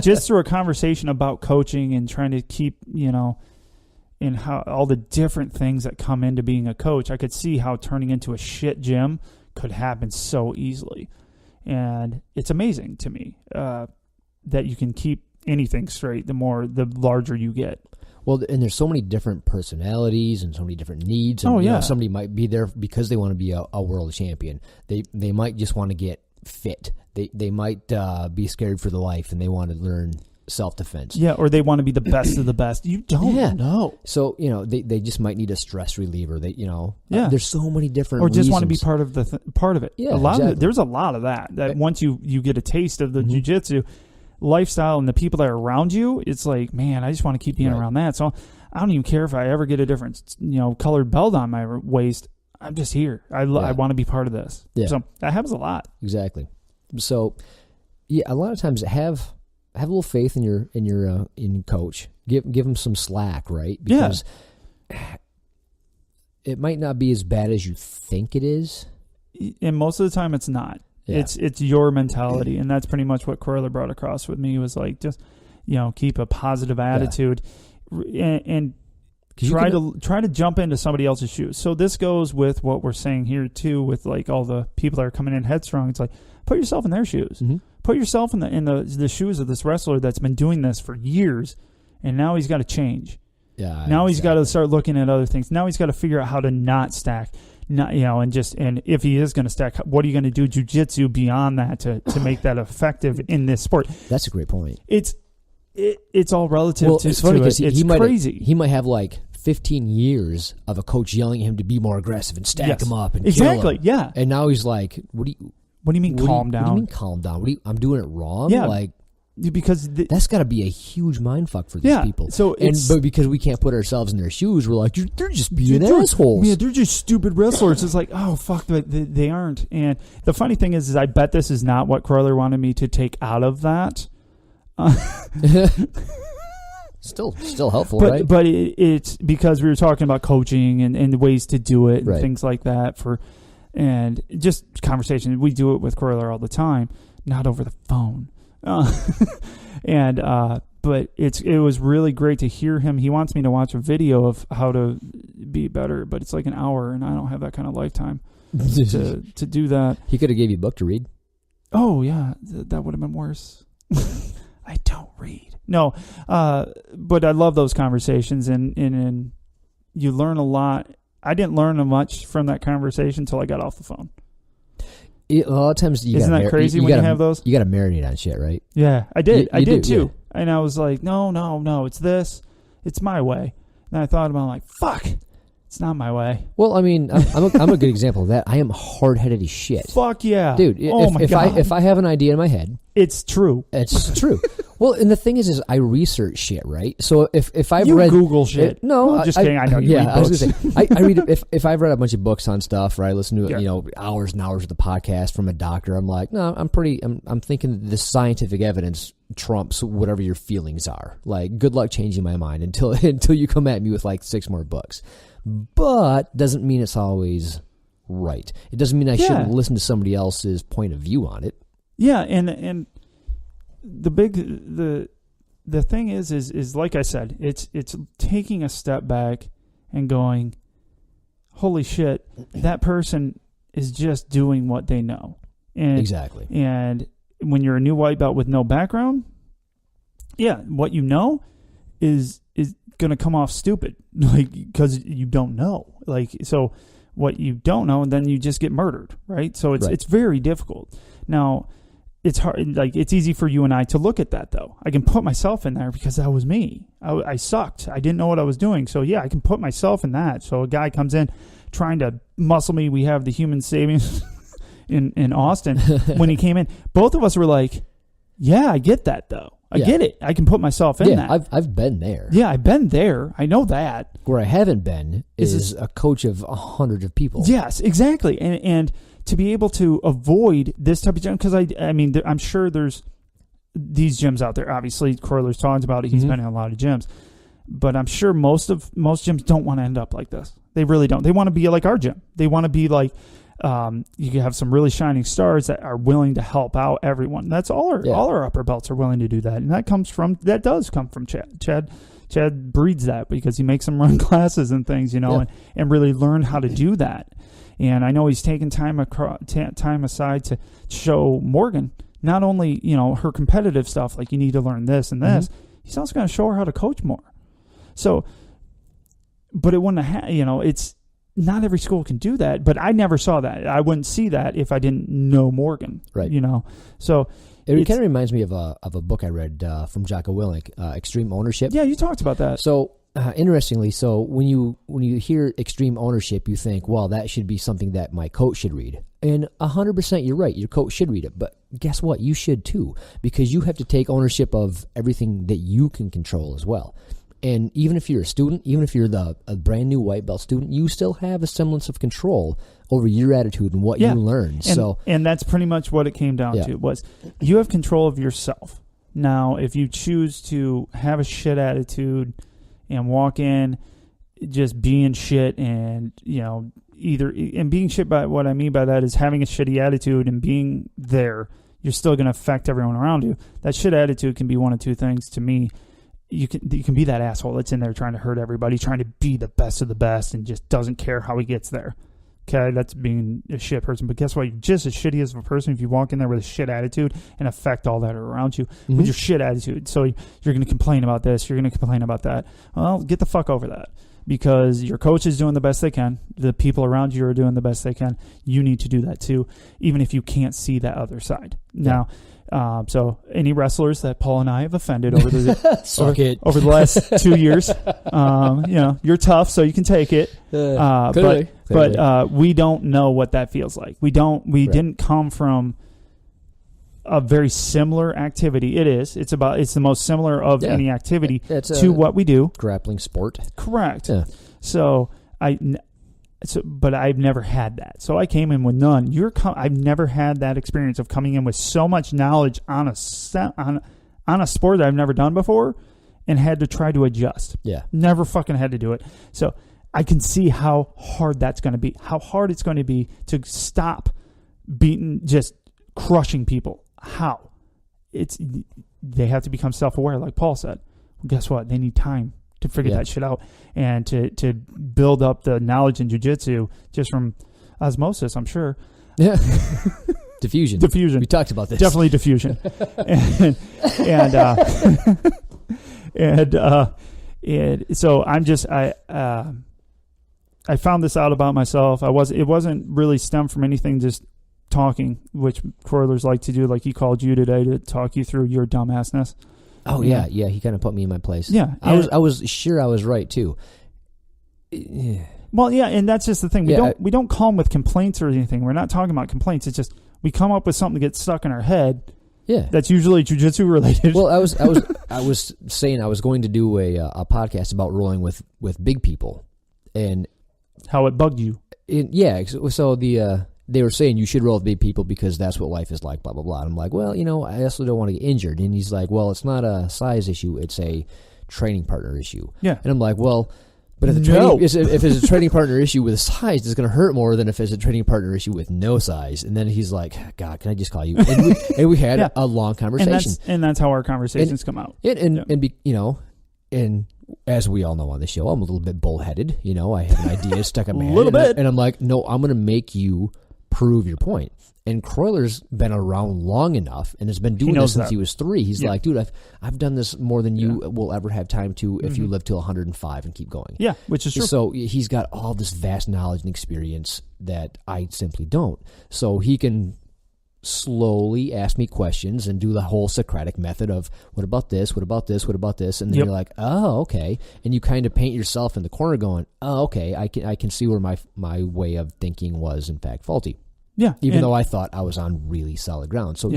just through a conversation about coaching and trying to keep, in how all the different things that come into being a coach, I could see how turning into a shit gym could happen so easily. And it's amazing to me that you can keep anything straight the larger you get. Well, and there's so many different personalities and so many different needs. And, somebody might be there because they want to be a world champion. They might just want to get fit. They might be scared for their life and they want to learn self-defense. Yeah, or they want to be the best of the best. You don't know. So, they just might need a stress reliever. There's so many different or just reasons. want to be part of it. Yeah, there's a lot of that once you get a taste of the jiu-jitsu lifestyle and the people that are around you, it's like, man, I just want to keep being around that. So I don't even care if I ever get a different, colored belt on my waist. I'm just here. I want to be part of this. Yeah. So that happens a lot. Exactly. So, a lot of times have a little faith in your coach. Give them some slack, right? Because it might not be as bad as you think it is. And most of the time, it's not. Yeah. It's your mentality, and that's pretty much what Corler brought across with me. Was like, just keep a positive attitude, and try to jump into somebody else's shoes. So this goes with what we're saying here too, with like all the people that are coming in headstrong. It's like, put yourself in their shoes. Mm-hmm. Put yourself in the shoes of this wrestler that's been doing this for years, and now he's got to change. Yeah. Now he's got to start looking at other things. Now he's got to figure out how to not stack. Not, and if he is going to stack, what are you going to do jiu-jitsu beyond that to make that effective in this sport? That's a great point. It's all relative. Well, to it's funny because it's crazy. He might have like 15 years of a coach yelling at him to be more aggressive and stack him up and kill him. Yeah. And now he's like, "What do you mean calm down? What do you mean calm down? I'm doing it wrong." Yeah. Like, because that's got to be a huge mindfuck for these people. So but because we can't put ourselves in their shoes, we're like, they're just being assholes. Yeah, they're just stupid wrestlers. It's like, oh fuck, they aren't. And the funny thing is I bet this is not what Corler wanted me to take out of that. Still helpful, but, right? But it's because we were talking about coaching and ways to do it and things like that and just conversation. We do it with Corolla all the time, not over the phone. But it was really great to hear him. He wants me to watch a video of how to be better, but it's like an hour, and I don't have that kind of lifetime to do that. He could have gave you a book to read. Oh, yeah. That would have been worse. I don't read. No, but I love those conversations, and you learn a lot. I didn't learn much from that conversation until I got off the phone. A lot of times, isn't that crazy when you have those? You got to marinate on shit, right? Yeah, I did. I did too. Yeah. And I was like, no, it's this. It's my way. And I thought about it, like, fuck, it's not my way. Well, I mean, I'm a good example of that. I am hard-headed as shit. Fuck yeah. Dude, if I have an idea in my head. It's true. It's true. Well, and the thing is I research shit, right? So if I've read... You Google shit. No, just kidding. I know you read books. I was going to say, I read... If I've read a bunch of books on stuff, or I listen to hours and hours of the podcast from a doctor, I'm like, no, I'm thinking the scientific evidence trumps whatever your feelings are. Like, good luck changing my mind until you come at me with like 6 more books. But doesn't mean it's always right. It doesn't mean I shouldn't listen to somebody else's point of view on it. Yeah, and the thing is like I said, it's taking a step back and going, holy shit, that person is just doing what they know. And, exactly. And when you're a new white belt with no background, what you know is going to come off stupid, like, because you don't know. Like, so what you don't know, and then you just get murdered, right? So it's very difficult. Now, it's hard. Like, it's easy for you and I to look at that, though. I can put myself in there because that was me. I sucked. I didn't know what I was doing. So yeah, I can put myself in that. So a guy comes in trying to muscle me. We have the human savings in Austin. When he came in, both of us were like, yeah, I get that, though. I get it. I can put myself in that. I've been there. Yeah, I've been there. I know that. Where I haven't been is a coach of 100 of people. Yes, exactly. And to be able to avoid this type of gym, because I mean, I'm sure there's these gyms out there. Obviously, Corler's talks about it. He's been in a lot of gyms. But I'm sure most gyms don't want to end up like this. They really don't. They want to be like our gym. They want to be like, you have some really shining stars that are willing to help out everyone. That's all our upper belts are willing to do that. And that does come from Chad. Chad breeds that because he makes them run classes and things, and really learn how to do that. And I know he's taken time aside to show Morgan not only, her competitive stuff, like you need to learn this and this. He's also going to show her how to coach more. So, but it wouldn't have, it's not every school can do that, but I never saw that. I wouldn't see that if I didn't know Morgan, right? So it kind of reminds me of a book I read from Jocko Willink, Extreme Ownership. Yeah, you talked about that. So interestingly, when you hear extreme ownership, you think, well, that should be something that my coach should read. And 100% you're right. Your coach should read it. But guess what? You should too, because you have to take ownership of everything that you can control as well. And even if you're a student, even if you're a brand new white belt student, you still have a semblance of control over your attitude and what you learn. And that's pretty much what it came down to, was you have control of yourself. Now, if you choose to have a shit attitude and walk in just being shit and, and being shit, by what I mean by that is having a shitty attitude and being there, you're still going to affect everyone around you. That shit attitude can be one of two things to me. You can be that asshole that's in there trying to hurt everybody, trying to be the best of the best and just doesn't care how he gets there. Okay, that's being a shit person. But guess what? You're just as shitty as a person if you walk in there with a shit attitude and affect all that around you with your shit attitude. So you're going to complain about this. You're going to complain about that. Well, get the fuck over that, because your coach is doing the best they can. The people around you are doing the best they can. You need to do that too, even if you can't see that other side. Now, so any wrestlers that Paul and I have offended over the last 2 years, you're tough, so you can take it. But we don't know what that feels like. We didn't come from a very similar activity. It's the most similar of any activity to what we do. Grappling sport. Correct. Yeah. But I've never had that. So I came in with none. I've never had that experience of coming in with so much knowledge on a sport that I've never done before, and had to try to adjust. Yeah. Never fucking had to do it. So I can see how hard that's going to be, how hard it's going to be to stop beating, just crushing people. How? They have to become self-aware, like Paul said. Well, guess what? They need time to figure that shit out and to build up the knowledge in jiu-jitsu just from osmosis, I'm sure. Yeah. Diffusion. Diffusion. We talked about this. Definitely diffusion. and so I'm just I found this out about myself. It wasn't really stemmed from anything, just talking, which Croylers like to do. Like he called you today to talk you through your dumbassness. Oh yeah. He kind of put me in my place. Yeah, I was sure I was right too. Yeah. Well, yeah, and that's just the thing. We don't call them with complaints or anything. We're not talking about complaints. It's just we come up with something that gets stuck in our head. Yeah, that's usually jiu-jitsu related. Well, I was saying I was going to do a podcast about rolling with big people, and how it bugged you. So they were saying you should roll with big people because that's what life is like, blah blah blah. And I'm like, well, I also don't want to get injured. And he's like, well, it's not a size issue; it's a training partner issue. Yeah, and I'm like, well. But if it's a training partner issue with size, it's going to hurt more than if it's a training partner issue with no size. And then he's like, God, can I just call you? And we had a long conversation. And that's how our conversations come out. And as we all know on the show, I'm a little bit bullheaded. I have an idea stuck in my head. A little bit. And I'm like, no, I'm going to make you prove your point. And Croyler's been around long enough and has been doing this since he was 3. He's like, dude, I've done this more than you will ever have time to if you live till 105 and keep going. Yeah, which is true. So he's got all this vast knowledge and experience that I simply don't. So he can slowly ask me questions and do the whole Socratic method of what about this, what about this, what about this, and then you're like, oh, okay, and you kind of paint yourself in the corner, going, oh, okay, I can see where my way of thinking was in fact faulty. Yeah. Even though I thought I was on really solid ground. So,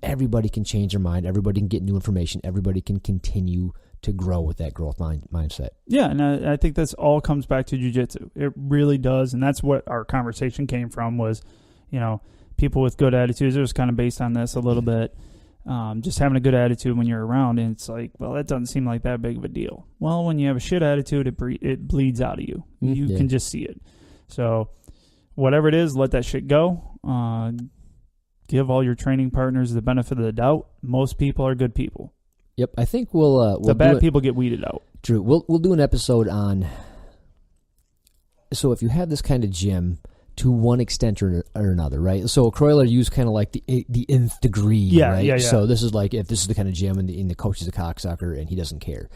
everybody can change their mind. Everybody can get new information. Everybody can continue to grow with that growth mindset. Yeah, and I think this all comes back to jiu-jitsu. It really does, and that's what our conversation came from was, people with good attitudes. It was kind of based on this a little bit. Just having a good attitude when you're around, and it's like, well, that doesn't seem like that big of a deal. Well, when you have a shit attitude, it bleeds out of you. You can just see it. So whatever it is, let that shit go. Give all your training partners the benefit of the doubt. Most people are good people. Yep, I think we'll the bad people get weeded out. True. We'll do an episode on. So if you have this kind of gym, to one extent or another, right? So Croyler used kind of like the nth degree, right? Yeah. So this is like if this is the kind of gym and the coach is a cocksucker and he doesn't care.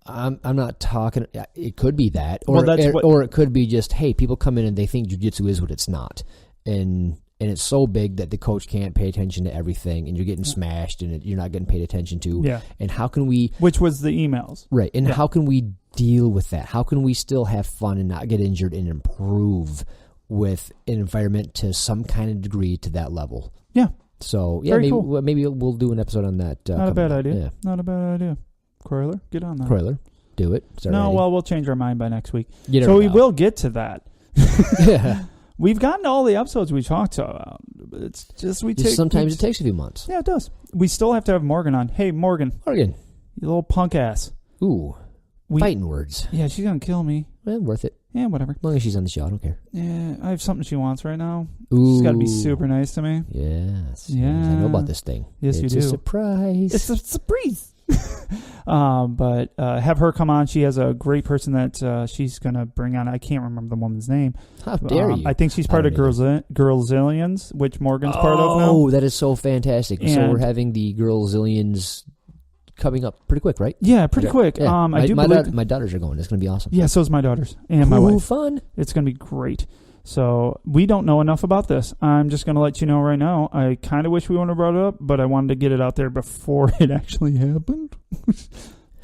I'm not talking. It could be that, or it could be just, hey, people come in and they think jiu-jitsu is what it's not, and it's so big that the coach can't pay attention to everything, and you're getting smashed, and you're not getting paid attention to. Yeah. And how can we? Which was the emails, right? And how can we deal with that? How can we still have fun and not get injured and improve with an environment to some kind of degree to that level? Yeah. So maybe we'll do an episode on that. Not a bad idea. Yeah. Not a bad idea. Croyler, get on that. Croyler, do it. We'll change our mind by next week. We will get to that. Yeah. We've gotten to all the episodes we talked about. It's just sometimes it takes a few months. Yeah, it does. We still have to have Morgan on. Hey, Morgan. You little punk ass. Ooh. Fighting words. Yeah, she's going to kill me. Well, worth it. Yeah, whatever. As long as she's on the show, I don't care. Yeah, I have something she wants right now. Ooh. She's got to be super nice to me. Yes. Yeah. I know about this thing. Yes, you do. It's a surprise. It's a surprise. But have her come on. She has a great person that she's going to bring on. I can't remember the woman's name. How dare you? I think she's part of Girlzillions, which Morgan's part of now. Oh, that is so fantastic. And so we're having the Girlzillions coming up pretty quick, right? Yeah, pretty quick. Yeah. I do believe my daughters are going. It's going to be awesome. Yeah, so is my daughters and my wife. Fun. It's going to be great. So we don't know enough about this. I'm just going to let you know right now. I kind of wish we wouldn't have brought it up, but I wanted to get it out there before it actually happened.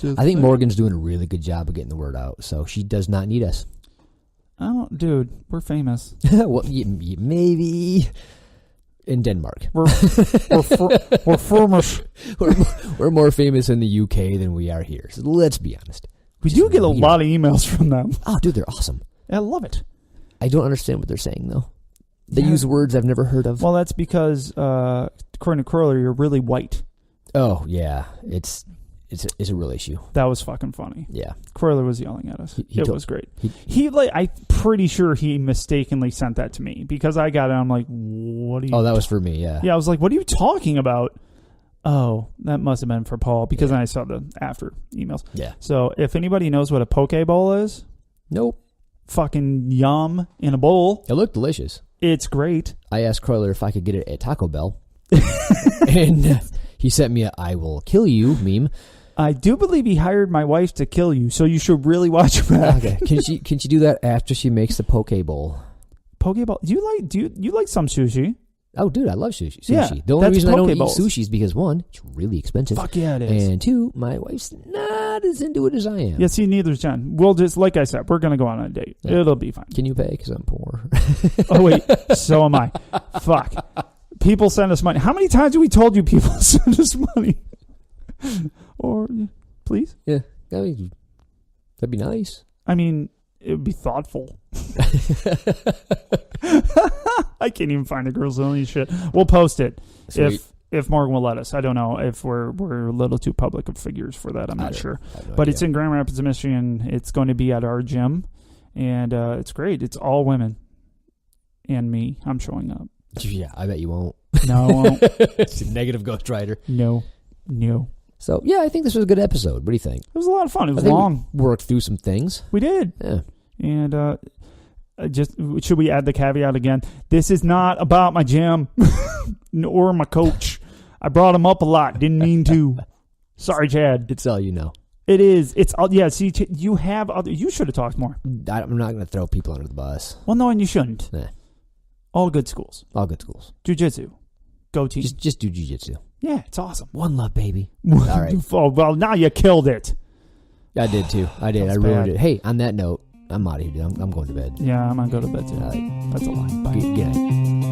I think Morgan's doing a really good job of getting the word out, so she does not need us. Dude, we're famous. Well, maybe in Denmark. We're famous. We're more famous in the UK than we are here. So let's be honest. We do get a lot of emails from them. Oh, dude, they're awesome. I love it. I don't understand what they're saying, though. They use words I've never heard of. Well, that's because, according to Croyler, you're really white. Oh, yeah. It's it's a real issue. That was fucking funny. Yeah. Croyler was yelling at us. It was great. I'm pretty sure he mistakenly sent that to me because I got it. I'm like, what are you? Oh, that was for me. Yeah. Yeah. I was like, what are you talking about? Oh, that must have been for Paul because then I saw the after emails. Yeah. So if anybody knows what a poke bowl is, nope. Fucking yum in a bowl. It looked delicious. It's great. I asked Croyler if I could get it at Taco Bell, and he sent me a "I will kill you" meme. I do believe he hired my wife to kill you, so you should really watch your back. Okay. Can she do that after she makes the poke bowl? Poke bowl. Do you like some sushi? Oh, dude, I love sushi. Yeah, the only reason I don't eat bowls. sushi is because, one, it's really expensive. Fuck yeah, it is. And two, my wife's not as into it as I am. Yeah, see, neither is Jen. We'll just, like I said, we're going to go on a date. Yeah. It'll be fine. Can you pay? Because I'm poor. Oh, wait. So am I. Fuck. People send us money. How many times have we told you people send us money? Or, please? Yeah. I mean, that'd be nice. I mean, it would be thoughtful. I can't even find a girl selling shit. We'll post it. Sweet. If Morgan will let us. I don't know if we're a little too public of figures for that. I'm not sure. But it's in Grand Rapids, Michigan. It's going to be at our gym. And it's great. It's all women. And me. I'm showing up. Yeah, I bet you won't. No, I won't. It's a negative ghostwriter. No. So, yeah, I think this was a good episode. What do you think? It was a lot of fun. It was long. We worked through some things. We did. Yeah. And just should we add the caveat again? This is not about my gym or my coach. I brought him up a lot. Didn't mean to. Sorry, Chad. It's all you know. It is. It's all. Yeah. See, you have other. You should have talked more. I'm not going to throw people under the bus. Well, no, and you shouldn't. Nah. All good schools. All good schools. Jiu Jitsu. Go team. Just do Jiu Jitsu. Yeah, it's awesome. One love, baby. All right. Oh, well, now you killed it. I did too. I did. I ruined it. Hey, on that note, I'm out of here, dude. I'm going to bed. Yeah, I'm going to go to bed too. All right. That's a lie. Bye. Good night.